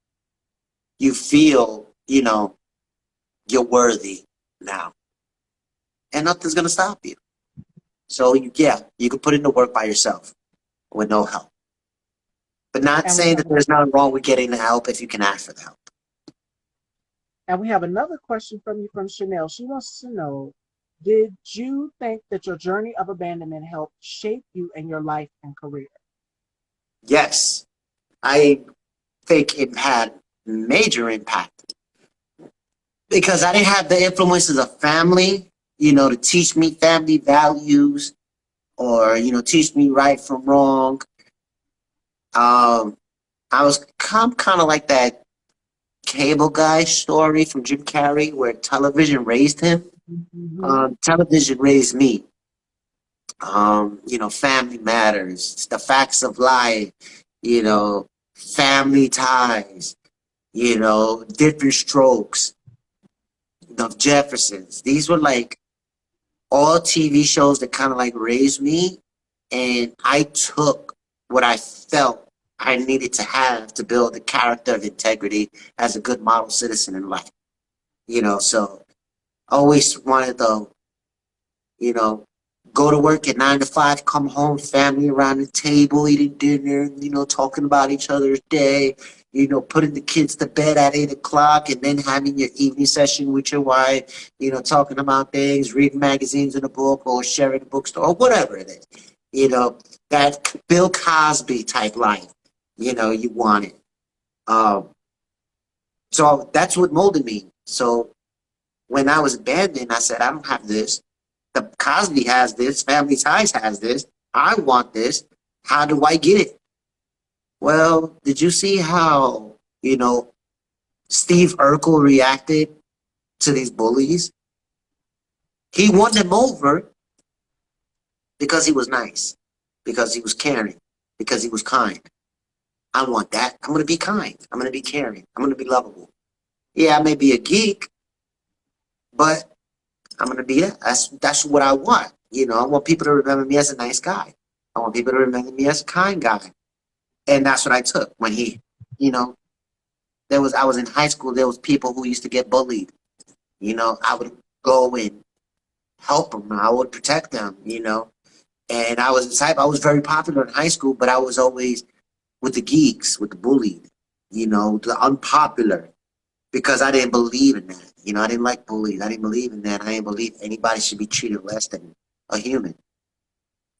you feel, you're worthy now. And nothing's gonna stop you. So you can put in the work by yourself with no help. But not saying that there's nothing wrong with getting the help if you can ask for the help. And we have another question from you from Chanel. She wants to know, did you think that your journey of abandonment helped shape you in your life and career? Yes, I think it had major impact because I didn't have the influences of family, to teach me family values or, teach me right from wrong. I was kind of like that cable guy story from Jim Carrey where television raised him. Mm-hmm. Television raised me. Family matters, the facts of life, family ties, different strokes, the Jeffersons. These were like all TV shows that kind of like raised me. And I took what I felt I needed to have to build the character of integrity as a good model citizen in life. So I always wanted to, go to work at 9 to 5, come home, family around the table, eating dinner, talking about each other's day, putting the kids to bed at 8 o'clock and then having your evening session with your wife, talking about things, reading magazines in a book or sharing a bookstore or whatever it is. That Bill Cosby type life, you want it. So that's what molded me. So when I was abandoned, I said, I don't have this. The Cosby has this. Family Ties has this. I want this. How do I get it? Well, did you see how, Steve Urkel reacted to these bullies? He won them over because he was nice, because he was caring, because he was kind. I want that. I'm going to be kind. I'm going to be caring. I'm going to be lovable. Yeah, I may be a geek, but I'm going to be that. That's what I want. I want people to remember me as a nice guy. I want people to remember me as a kind guy. And that's what I took when I was in high school, there was people who used to get bullied. I would go and help them. I would protect them, And I was the type, I was very popular in high school, but I was always with the geeks, with the bullied, the unpopular, because I didn't believe in that. I didn't like bullies. I didn't believe in that. I didn't believe anybody should be treated less than a human.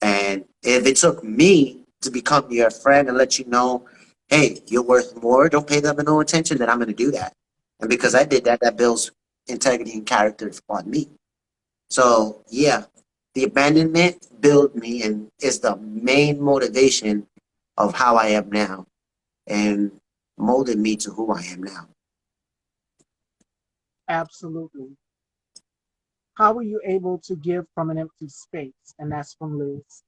And if it took me to become your friend and let you know, hey, you're worth more, don't pay them no attention, then I'm going to do that. And because I did that, that builds integrity and character on me. So, yeah, the abandonment built me and is the main motivation of how I am now and molded me to who I am now. Absolutely. How were you able to give from an empty space? And that's from Liz.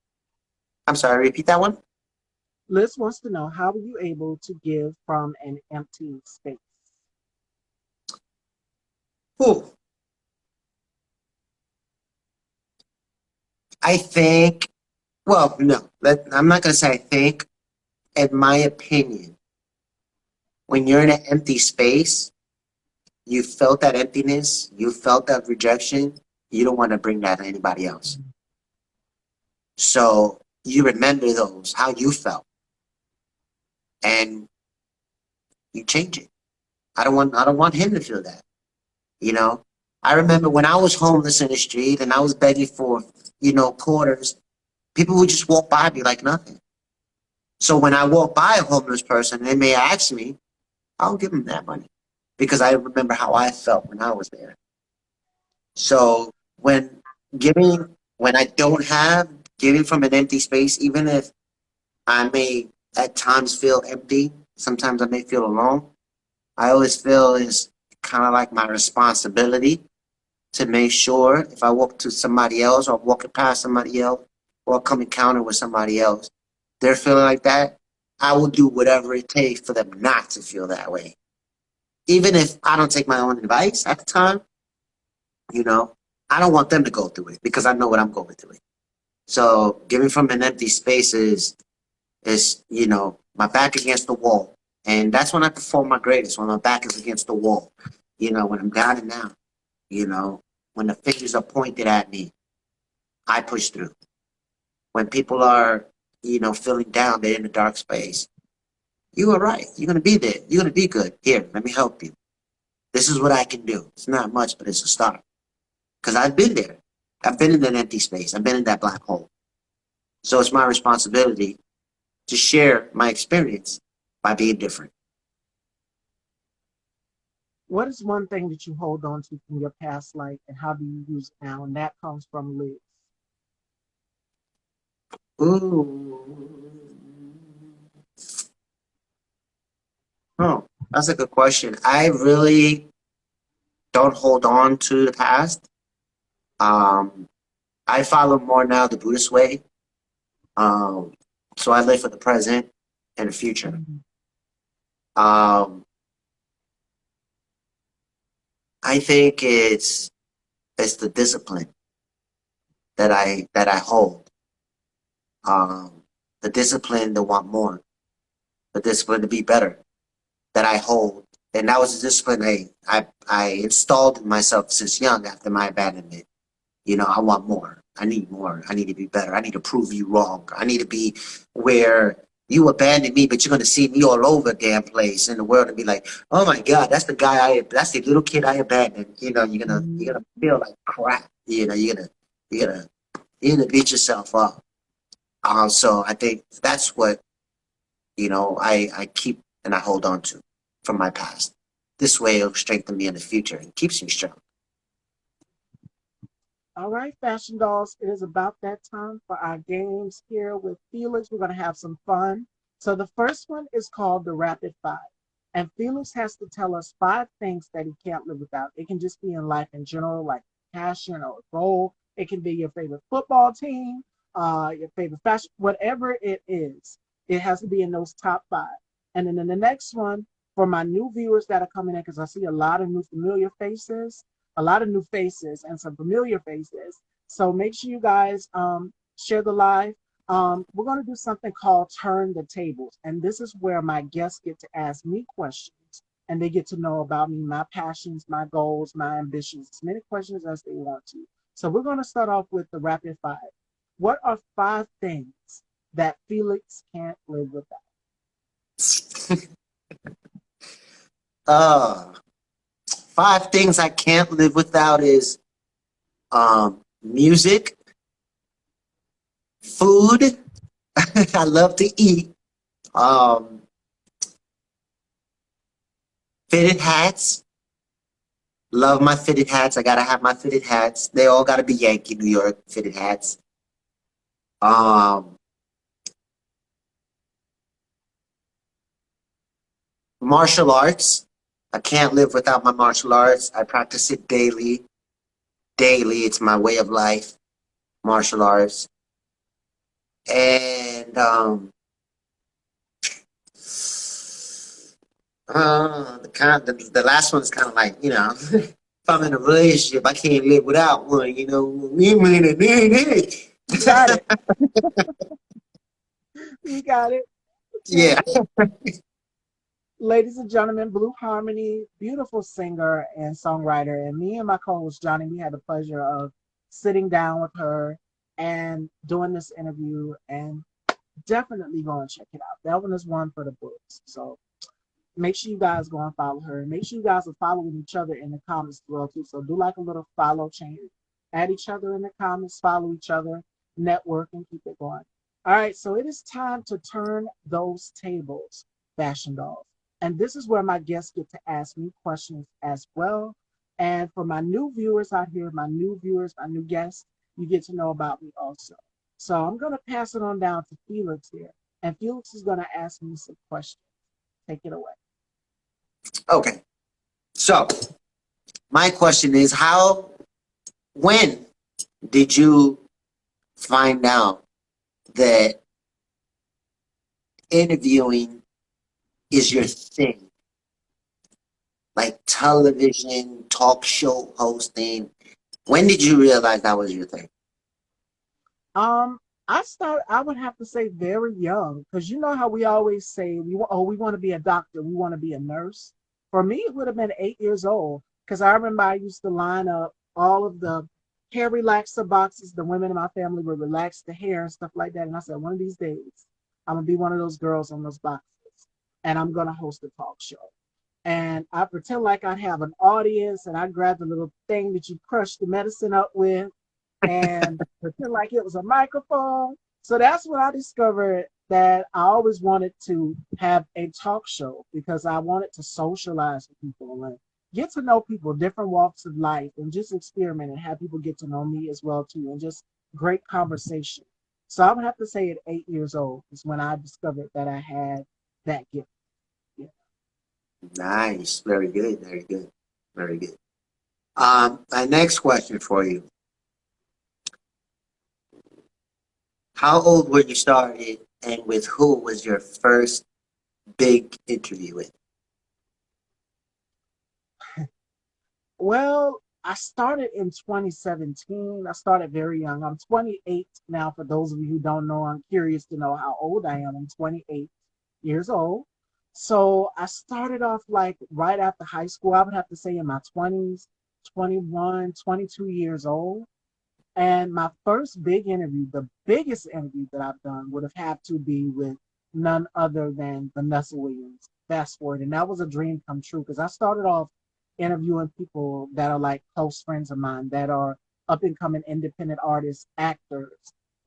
I'm sorry, repeat that one? Liz wants to know, how were you able to give from an empty space? Ooh. I think, well, no, I'm not going to say I think. In my opinion, when you're in an empty space, you felt that emptiness, you felt that rejection, You don't want to bring that to anybody else. So you remember those, how you felt, and you change it. I don't want him to feel that. You know, I remember when I was homeless in the street and I was begging for, quarters, people would just walk by me like nothing. So when I walk by a homeless person, they may ask me, I'll give them that money because I remember how I felt when I was there. So when when I don't have, giving from an empty space, even if I may at times feel empty, sometimes I may feel alone, I always feel it's kind of like my responsibility to make sure if I walk to somebody else or walking past somebody else or come encounter with somebody else, they're feeling like that, I will do whatever it takes for them not to feel that way. Even if I don't take my own advice at the time, you know, I don't want them to go through it because I know what I'm going through. So giving from an empty space is my back against the wall. And that's when I perform my greatest, when my back is against the wall. When I'm down and out, when the fingers are pointed at me, I push through. When people are, feeling down, they're in a dark space. You are right. You're going to be there. You're going to be good. Here, let me help you. This is what I can do. It's not much, but it's a start. Because I've been there. I've been in that empty space. I've been in that black hole. So it's my responsibility to share my experience by being different. What is one thing that you hold on to from your past life, and how do you use it now? And that comes from Liz. Ooh. Oh, that's a good question. I really don't hold on to the past. Um, I follow more now the Buddhist way. Um, so I live for the present and the future. Mhm. Um, I think it's the discipline that I hold. The discipline to want more, the discipline to be better that I hold. And that was a discipline I installed in myself since young after my abandonment. I want more. I need more. I need to be better. I need to prove you wrong. I need to be where you abandoned me, but you're gonna see me all over the damn place in the world and be like, oh my God, that's the little kid I abandoned. You're gonna feel like crap. You're gonna beat yourself up. So I think that's what, I keep and I hold on to from my past. This way it'll strengthen me in the future and keeps me strong. All right, fashion dolls, it is about that time for our games here with Felix. We're going to have some fun. So the first one is called the Rapid Five. And Felix has to tell us five things that he can't live without. It can just be in life in general, like passion or goal. It can be your favorite football team, your favorite fashion, whatever it is. It has to be in those top five. And then in the next one, for my new viewers that are coming in, because I see a lot of new familiar faces, a lot of new faces and some familiar faces. So make sure you guys share the live. We're going to do something called Turn the Tables. And this is where my guests get to ask me questions and they get to know about me, my passions, my goals, my ambitions, as many questions as they want to. So we're going to start off with the rapid five. What are five things that Felix can't live without? Uh, Five things I can't live without is music, food. I love to eat. Um, Fitted hats. Love my fitted hats. I gotta have my fitted hats. They all gotta be Yankee, New York fitted hats. Um, Martial arts. I can't live without my martial arts. I practice it daily. Daily, it's my way of life. Martial arts, and the last one is kind of like if I'm in a relationship, I can't live without one. You got it. You got it. Yeah. Okay. Ladies and gentlemen, Blue Harmony, beautiful singer and songwriter. And me and my co host Johnny, we had the pleasure of sitting down with her and doing this interview, and definitely go and check it out. That one is one for the books. So make sure you guys go and follow her. And make sure you guys are following each other in the comments as well too. So do like a little follow chain. Add each other in the comments, follow each other, network, and keep it going. All right, so it is time to turn those tables, fashion dolls. And this is where my guests get to ask me questions as well. And for my new viewers out here, my new viewers, my new guests, you get to know about me also. So I'm going to pass it on down to Felix here. And Felix is going to ask me some questions. Take it away. Okay. So my question is, when did you find out that interviewing is your thing? Like television, talk show hosting. When did you realize that was your thing? Um, I would have to say very young, because you know how we always say we want to be a doctor, we want to be a nurse. For me, it would have been 8 years old, because I remember I used to line up all of the hair relaxer boxes. The women in my family would relax the hair and stuff like that. And I said, one of these days, I'm gonna be one of those girls on those boxes, and I'm gonna host a talk show. And I pretend like I have an audience, and I grab the little thing that you crush the medicine up with, and pretend like it was a microphone. So that's when I discovered that I always wanted to have a talk show, because I wanted to socialize with people and get to know people, different walks of life, and just experiment and have people get to know me as well too, and just great conversation. So I would have to say at 8 years old is when I discovered that I had that gift. Yeah. Nice. Very good. Very good. Very good. My next question for you. How old were you started and with who was your first big interview with? Well, I started in 2017. I started very young. I'm 28 now. For those of you who don't know, I'm curious to know how old I am. I'm 28 years old. So I started off like right after high school. I would have to say in my 20s, 21, 22 years old. And my first big interview, the biggest interview that I've done, would have had to be with none other than Vanessa Williams. Fast forward, and that was a dream come true, because I started off interviewing people that are like close friends of mine, that are up and coming independent artists, actors,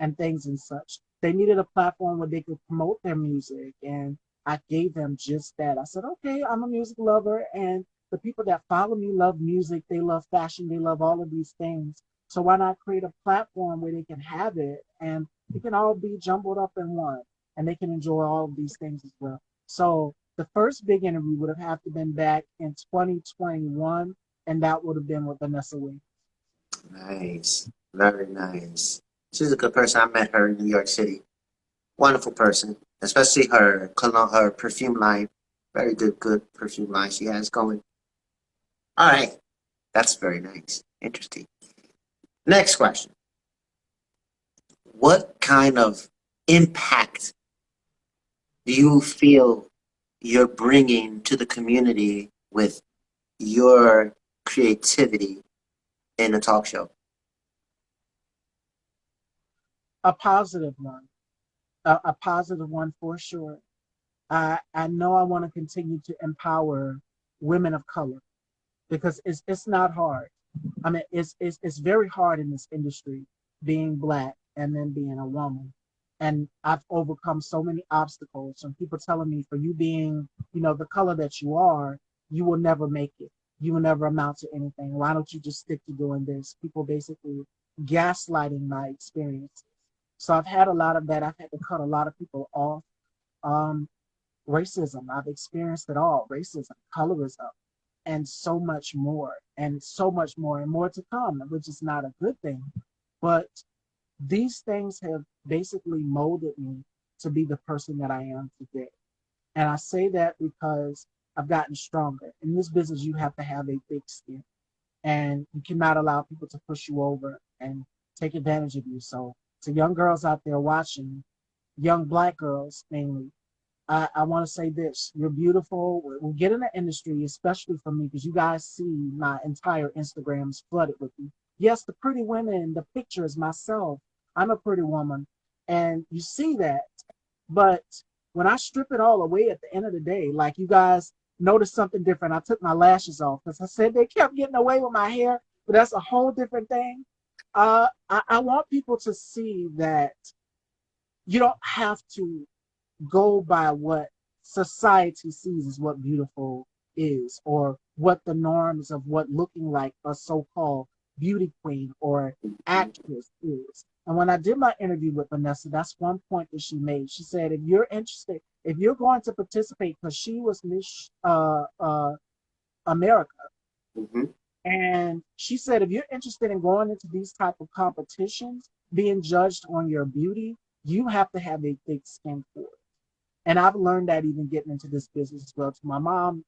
and things and such. They needed a platform where they could promote their music, and I gave them just that. I said, okay, I'm a music lover, and the people that follow me love music, they love fashion, they love all of these things. So why not create a platform where they can have it, and it can all be jumbled up in one, and they can enjoy all of these things as well. So the first big interview would have had to been back in 2021, and that would have been with Vanessa Williams. Nice. Very nice. She's a good person. I met her in New York City. Wonderful person, especially her cologne, her perfume line. Very good perfume line she has going. All right. That's very nice. Interesting. Next question. What kind of impact do you feel you're bringing to the community with your creativity in a talk show? A positive one, a positive one for sure. I know I want to continue to empower women of color, because it's not hard. I mean, it's very hard in this industry, being black and then being a woman. And I've overcome so many obstacles from people telling me, for you being, the color that you are, you will never make it. You will never amount to anything. Why don't you just stick to doing this? People basically gaslighting my experiences. So I've had a lot of that. I've had to cut a lot of people off. Um, Racism, I've experienced it all. Racism, colorism, and so much more, and so much more, and more to come, which is not a good thing. But these things have basically molded me to be the person that I am today. And I say that because I've gotten stronger. In this business, you have to have a thick skin, and you cannot allow people to push you over and take advantage of you. So, to young girls out there watching, young black girls mainly, I want to say this: you're beautiful. We'll get in the industry, especially for me, because you guys see my entire Instagram is flooded with you. Yes, the pretty women, the pictures, myself, I'm a pretty woman. And you see that. But when I strip it all away at the end of the day, like you guys noticed something different. I took my lashes off because I said they kept getting away with my hair, but that's a whole different thing. I want people to see that you don't have to go by what society sees as what beautiful is, or what the norms of what looking like a so-called beauty queen or actress is. And when I did my interview with Vanessa, that's one point that she made. She said, if you're interested, if you're going to participate, because she was Miss America, Mm-hmm. and she said, if you're interested in going into these type of competitions, being judged on your beauty, you have to have a thick skin for it. And I've learned that even getting into this business as well. My mom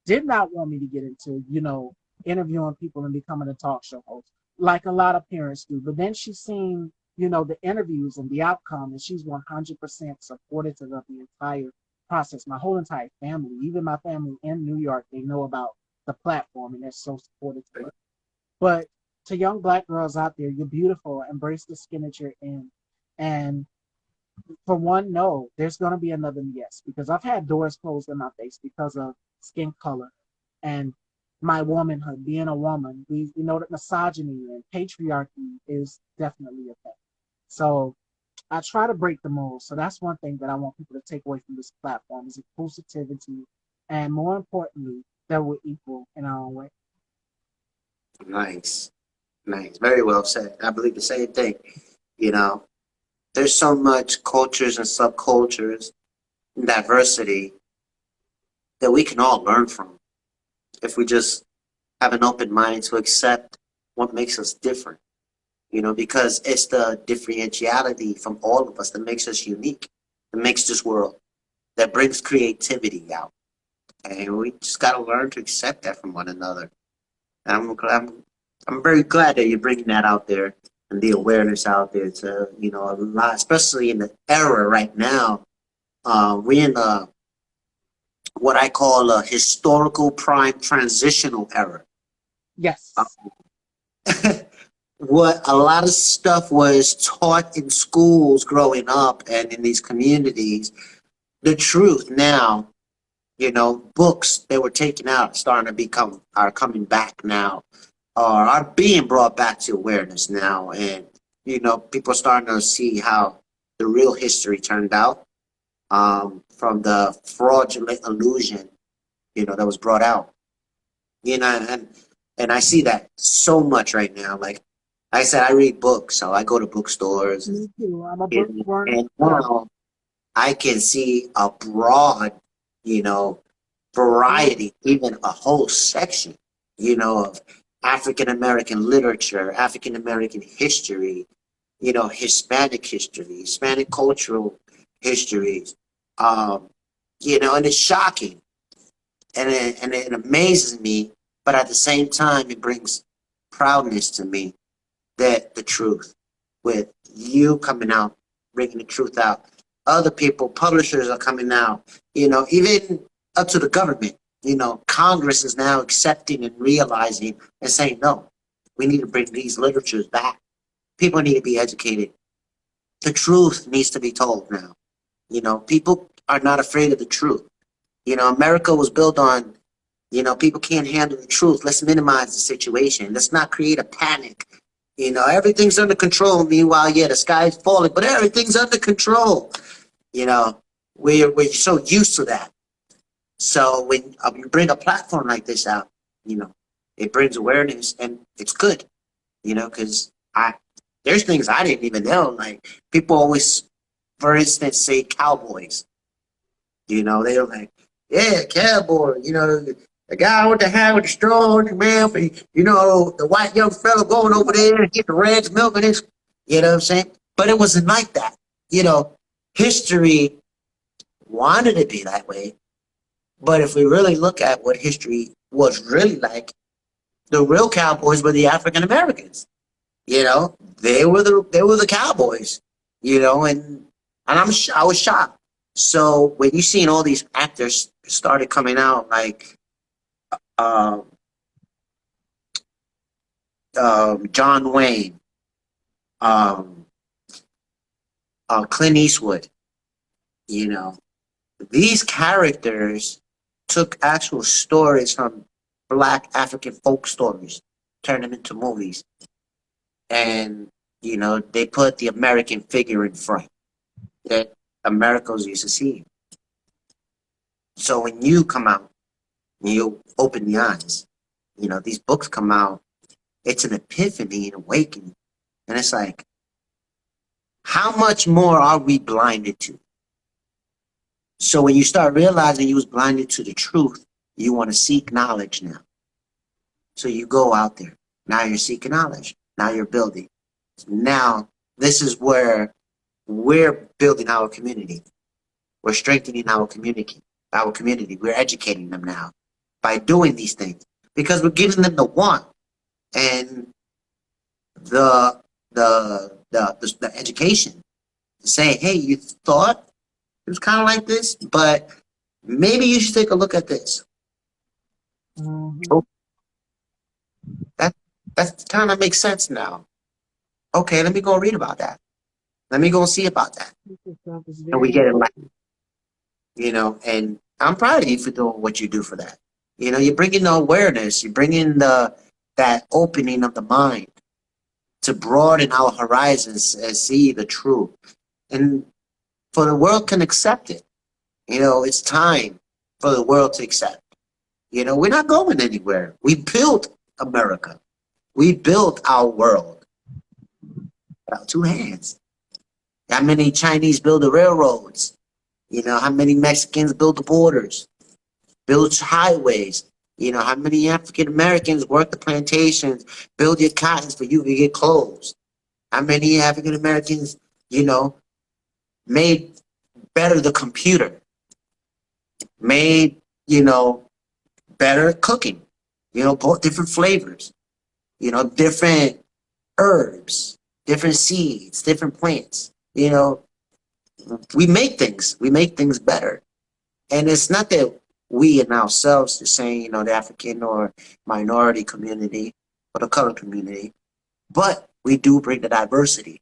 did not want me to get into, interviewing people and becoming a talk show host, like a lot of parents do. But then she's seen, the interviews and the outcome, and she's 100% supportive of the entire process. My whole entire family, even my family in New York, they know about the platform and they're so supportive of it. But to young Black girls out there, you're beautiful. Embrace the skin that you're in. And for one, no, there's going to be another yes, because I've had doors closed in my face because of skin color and my womanhood, being a woman. We know that misogyny and patriarchy is definitely a thing. So I try to break the mold. So that's one thing that I want people to take away from this platform is inclusivity, and more importantly, that we're equal in our own way. Nice. Nice. Very well said. I believe the same thing. You know, there's so much cultures and subcultures and diversity that we can all learn from if we just have an open mind to accept what makes us different. Because it's the differentiality from all of us that makes us unique, that makes this world, that brings creativity out. And we just got to learn to accept that from one another. And I'm very glad that you're bringing that out there and the awareness out there to, a lot, especially in the era right now. We're in what I call a historical prime transitional era. Yes. What a lot of stuff was taught in schools growing up and in these communities, the truth now, books that were taken out are coming back now, or are being brought back to awareness now. And, people are starting to see how the real history turned out, from the fraudulent illusion, that was brought out, and I see that so much right now. Like I said, I read books, so I go to bookstores, Me too. I'm a and, bookworm. and Yeah. now I can see a broad, you know, variety, even a whole section, of African American literature, African American history, Hispanic history, Hispanic cultural histories, um, and it's shocking, and it amazes me, but at the same time, it brings proudness to me that the truth, with you coming out, bringing the truth out, other people, publishers are coming out, even up to the government, Congress is now accepting and realizing and saying, no, we need to bring these literatures back. People need to be educated. The truth needs to be told now. People are not afraid of the truth. America was built on, people can't handle the truth. Let's minimize the situation. Let's not create a panic. Everything's under control. Meanwhile, yeah, the sky's falling, but everything's under control. You know, we're so used to that. So when you bring a platform like this out, it brings awareness, and it's good. Because there's things I didn't even know. Like people always, for instance, say cowboys. They're like, yeah, cowboy. The guy with the hat with the straw in his mouth, and, the white young fellow going over there and get the reds milking his, you know what I'm saying? But it wasn't like that. History wanted to be that way. But if we really look at what history was really like, the real cowboys were the African Americans. They were the cowboys. And I was shocked. So when you seen all these actors started coming out, like, um, John Wayne, um, Clint Eastwood. You know, these characters took actual stories from Black African folk stories, turned them into movies, and they put the American figure in front that Americans used to see. So when you come out, you open the eyes. These books come out. It's an epiphany, an awakening, and it's like, how much more are we blinded to? So when you start realizing you was blinded to the truth, you want to seek knowledge now. So you go out there. Now you're seeking knowledge. Now you're building. Now this is where we're building our community. We're strengthening our community. Our community. We're educating them now by doing these things because we're giving them the want and the education to say, hey, you thought it was kind of like this, but maybe you should take a look at this. Mm-hmm. That kind of makes sense now. Okay, let me go read about that. Let me go see about that. And we get it right. And I'm proud of you for doing what you do for that. You're bringing the awareness, you're bringing that opening of the mind to broaden our horizons and see the truth. And for the world can accept it. It's time for the world to accept. We're not going anywhere. We built America. We built our world. With our 2 hands. How many Chinese build the railroads? How many Mexicans build the borders, build highways? How many African Americans work the plantations, build your cottons for you to get clothes? How many African Americans, made better the computer, made, better cooking, both different flavors, different herbs, different seeds, different plants, we make things better. And it's not that we and ourselves are saying, the African or minority community or the colored community, but we do bring the diversity.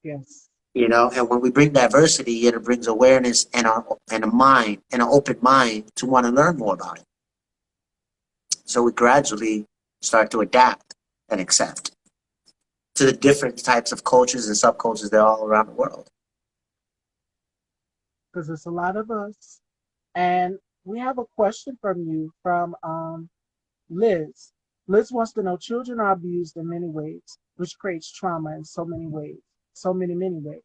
Yes. And when we bring diversity, it brings awareness and a mind and an open mind to want to learn more about it. So we gradually start to adapt and accept to the different types of cultures and subcultures that are all around the world. Because it's a lot of us. And we have a question from you from Liz. Liz wants to know children are abused in many ways, which creates trauma in so many ways, many ways.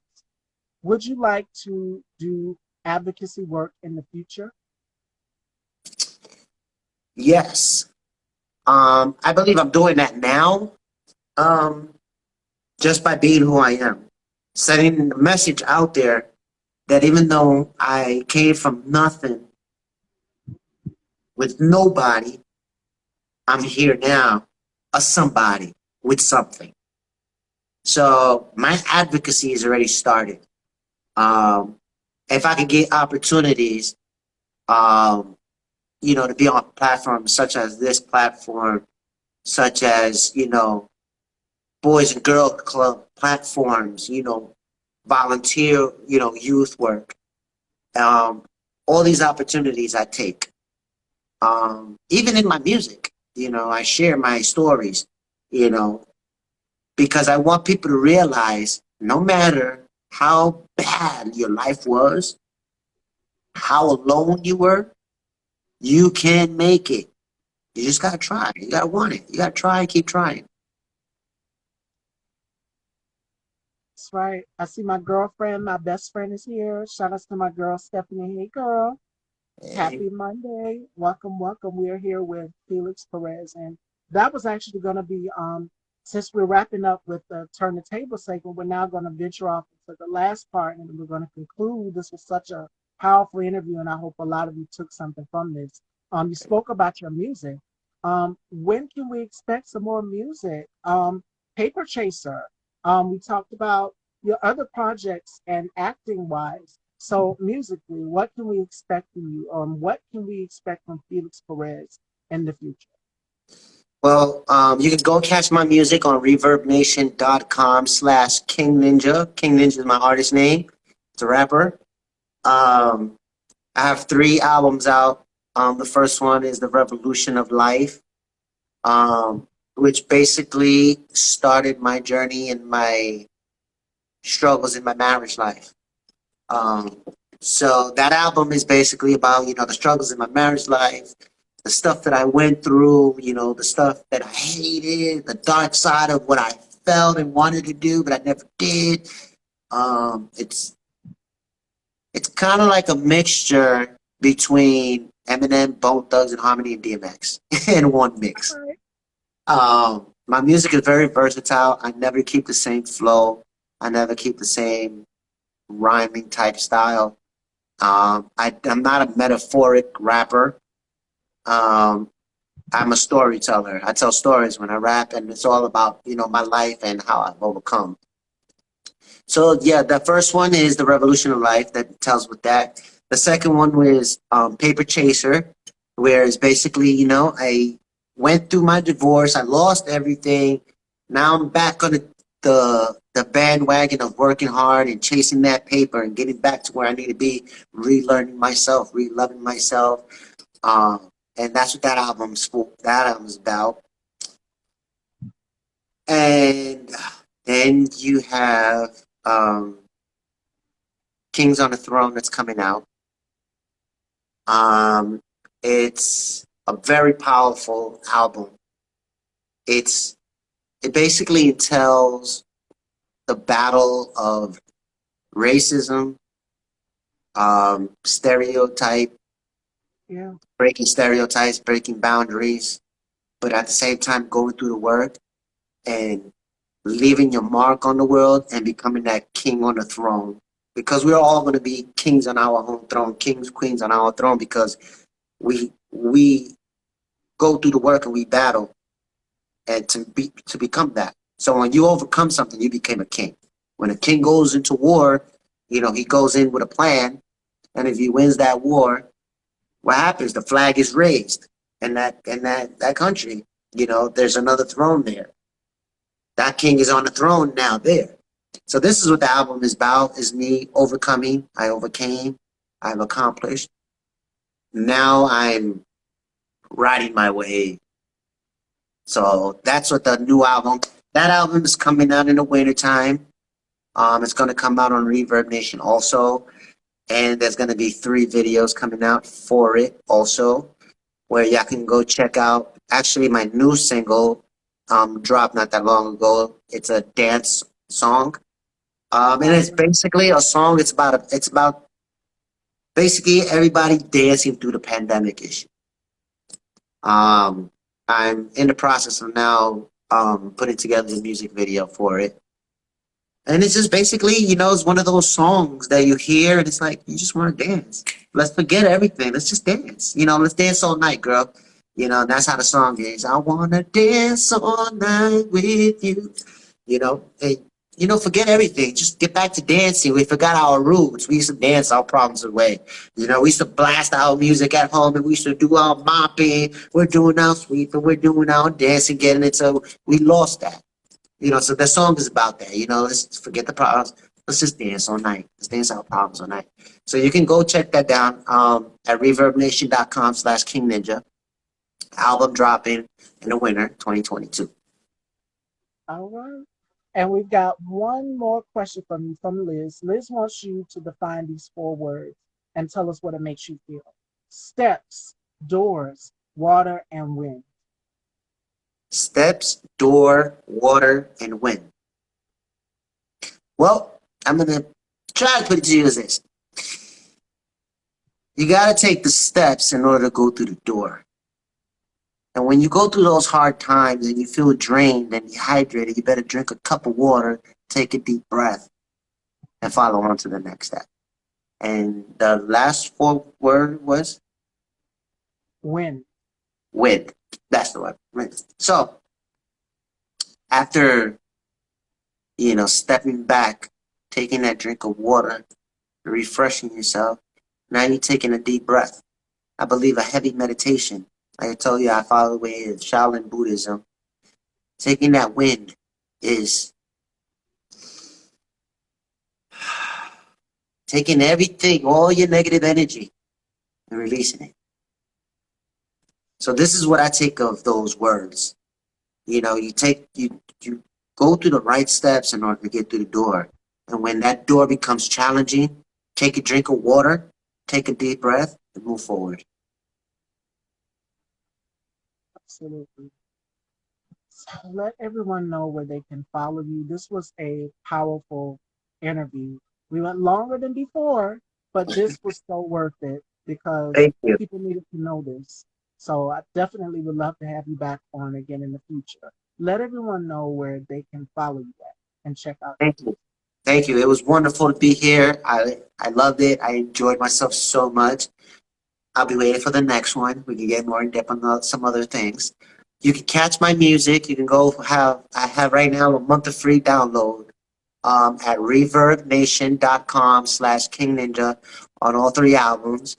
Would you like to do advocacy work in the future? Yes. I believe I'm doing that now, just by being who I am, sending the message out there that even though I came from nothing with nobody, I'm here now, a somebody with something. So my advocacy is already started. If I could get opportunities, to be on platforms such as this platform, such as, Boys and Girl Club platforms, volunteer, youth work, all these opportunities I take. Even in my music, I share my stories, because I want people to realize no matter how bad your life was, how alone you were, you can make it. You just gotta try. You gotta want it. You gotta try and keep trying. That's right. I see my girlfriend, my best friend is here. Shout out to my girl Stephanie. Hey girl. Hey, Happy Monday. Welcome, welcome. We are here with Felix Perez. And that was actually going to be, since we're wrapping up with the Turn the Table segment, we're now going to venture off into the last part and we're going to conclude. This was such a powerful interview, and I hope a lot of you took something from this. You spoke about your music. When can we expect some more music? Paper Chaser. We talked about your other projects and acting wise. So musically, what can we expect from you? What can we expect from Felix Perez in the future? Well, you can go catch my music on reverbnation.com/King Ninja. King Ninja is my artist name. It's a rapper. Um, I have 3 albums out. The first one is The Revolution of Life, which basically started my journey and my struggles in my marriage life. Um, so that album is basically about, the struggles in my marriage life, the stuff that I went through, the stuff that I hated, the dark side of what I felt and wanted to do, but I never did. It's kind of like a mixture between Eminem, Bone Thugs, and Harmony and DMX in one mix. My music is very versatile. I never keep the same flow. I never keep the same rhyming type style. I'm not a metaphoric rapper. Um, I'm a storyteller. I tell stories when I rap, and it's all about, my life and how I've overcome. So yeah, the first one is The Revolution of Life that tells with that. The second one was Paper Chaser, where it's basically, I went through my divorce, I lost everything. Now I'm back on the bandwagon of working hard and chasing that paper and getting back to where I need to be, relearning myself, re-loving myself. And that's what that album's about. And then you have Kings on the Throne that's coming out. It's a very powerful album. It basically tells the battle of racism, stereotype, Yeah. breaking stereotypes, breaking boundaries, but at the same time going through the work and leaving your mark on the world and becoming that king on the throne. Because we're all going to be kings on our own throne, kings, queens on our throne, because we go through the work and we battle and to become that. So when you overcome something, you became a king. When a king goes into war, he goes in with a plan, and if he wins that war, what happens? The flag is raised in that country. There's another throne there. That king is on the throne now there. So this is what the album is about, is me overcoming. I overcame. I've accomplished. Now I'm riding my wave. So that's what that album is coming out in the wintertime. It's going to come out on Reverb Nation also. And there's going to be 3 videos coming out for it also, where y'all can go check out. Actually, my new single dropped not that long ago. It's a dance song. And it's basically a song. It's about basically everybody dancing through the pandemic issue. I'm in the process of now putting together the music video for it. And it's just basically, it's one of those songs that you hear and it's like, you just want to dance. Let's forget everything. Let's just dance. Let's dance all night, girl. That's how the song is. I want to dance all night with you. And, forget everything. Just get back to dancing. We forgot our roots. We used to dance our problems away. We used to blast our music at home and we used to do our mopping. We're doing our sweeping. We're doing our dancing, getting it. So we lost that. So the song is about that. Let's forget the problems. Let's just dance all night. Let's dance our problems all night. So you can go check that down at reverbnation.com/King Ninja. Album dropping in the winter 2022. All right. And we've got one more question from you from Liz. Liz wants you to define these 4 words and tell us what it makes you feel. Steps, doors, water, and wind. Steps, door, water, and wind. Well, I'm going to try to put it to you as this. You got to take the steps in order to go through the door. And when you go through those hard times and you feel drained and dehydrated, you better drink a cup of water, take a deep breath, and follow on to the next step. And the last 4 word was? Wind. Wind. That's the word. Wind. So, after, stepping back, taking that drink of water, refreshing yourself, now you're taking a deep breath. I believe a heavy meditation Like I told you, I follow the way of Shaolin Buddhism. Taking that wind is taking everything, all your negative energy, and releasing it. So this is what I take of those words. You know, you go through the right steps in order to get through the door. And when that door becomes challenging, take a drink of water, take a deep breath, and move forward. Absolutely. So let everyone know where they can follow you. This was a powerful interview. We went longer than before, but this was so worth it because Thank you. people needed to know this. So I definitely would love to have you back on again in the future. Let everyone know where they can follow you at and check out your Thank music. you. Thank you. It was wonderful to be here. I loved it. I enjoyed myself so much. I'll be waiting for the next one. We can get more in depth on some other things. You can catch my music. You can go have I have right now a month of free download at reverbnation.com/King Ninja on all three albums.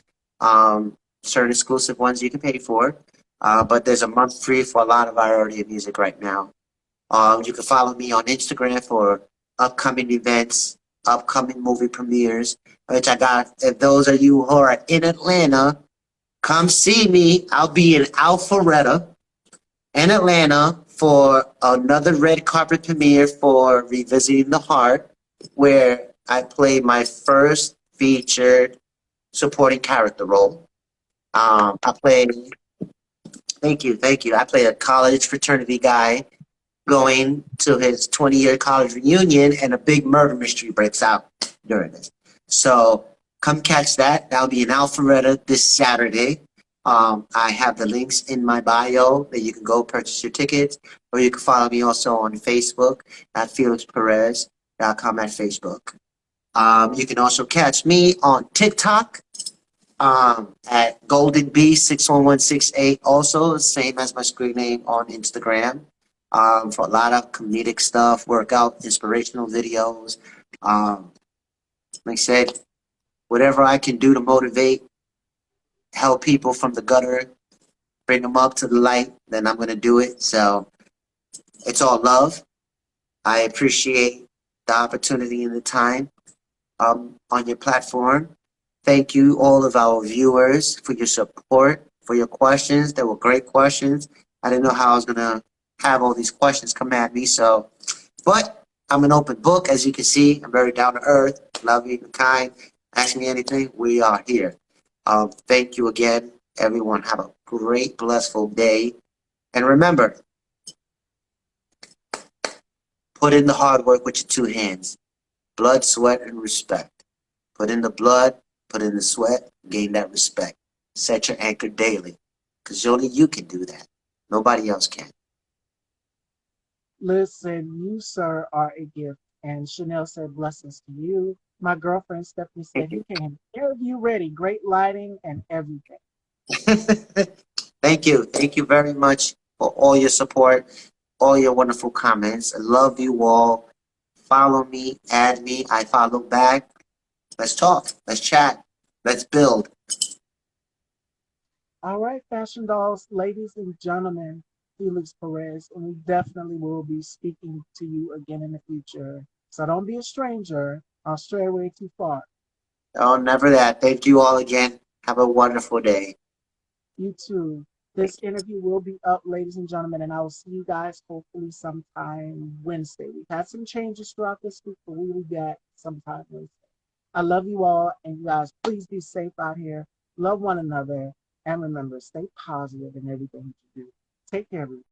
Certain exclusive ones you can pay for. But there's a month free for a lot of our earlier music right now. You can follow me on Instagram for upcoming events, upcoming movie premieres, which I got. If those of you who are in Atlanta, come see me. I'll be in Alpharetta in Atlanta for another red carpet premiere for Revisiting the Heart, where I play my first featured supporting character role. I play, thank you. I play a college fraternity guy going to his 20-year college reunion, and a big murder mystery breaks out during this. So come catch that. That'll be in Alpharetta this Saturday. I have the links in my bio that you can go purchase your tickets, or you can follow me also on Facebook at FelixPerez.com at Facebook. You can also catch me on TikTok at Golden B 61168. Also, the same as my screen name on Instagram. For a lot of comedic stuff, workout, inspirational videos. Um, like I said, whatever I can do to motivate, help people from the gutter, bring them up to the light, then I'm going to do it. So it's all love. I appreciate the opportunity and the time on your platform. Thank you, all of our viewers, for your support, for your questions. They were great questions. I didn't know how I was going to have all these questions come at me. So, but I'm an open book, as you can see. I'm very down to earth, loving, kind. Ask me anything. We are here. Thank you again, everyone. Have a great, blissful day. And remember, put in the hard work with your two hands. Blood, sweat, and respect. Put in the blood, put in the sweat, gain that respect. Set your anchor daily, because only you can do that. Nobody else can. Listen, you, sir, are a gift. And Chanel said, blessings to you. My girlfriend Stephanie Thank said, he you. came interview ready, great lighting and everything. Thank you. Thank you very much for all your support, all your wonderful comments. I love you all. Follow me, add me. I follow back. Let's talk. Let's chat. Let's build. All right, fashion dolls, ladies and gentlemen, Felix Perez, and we definitely will be speaking to you again in the future. So don't be a stranger. I'll stray away too far. Oh, never that. Thank you all again. Have a wonderful day. You too. This interview will be up, ladies and gentlemen, and I will see you guys hopefully sometime Wednesday. We've had some changes throughout this week, but we will be back sometime Wednesday. I love you all, and you guys, please be safe out here. Love one another, and remember, stay positive in everything that you do. Take care, everyone.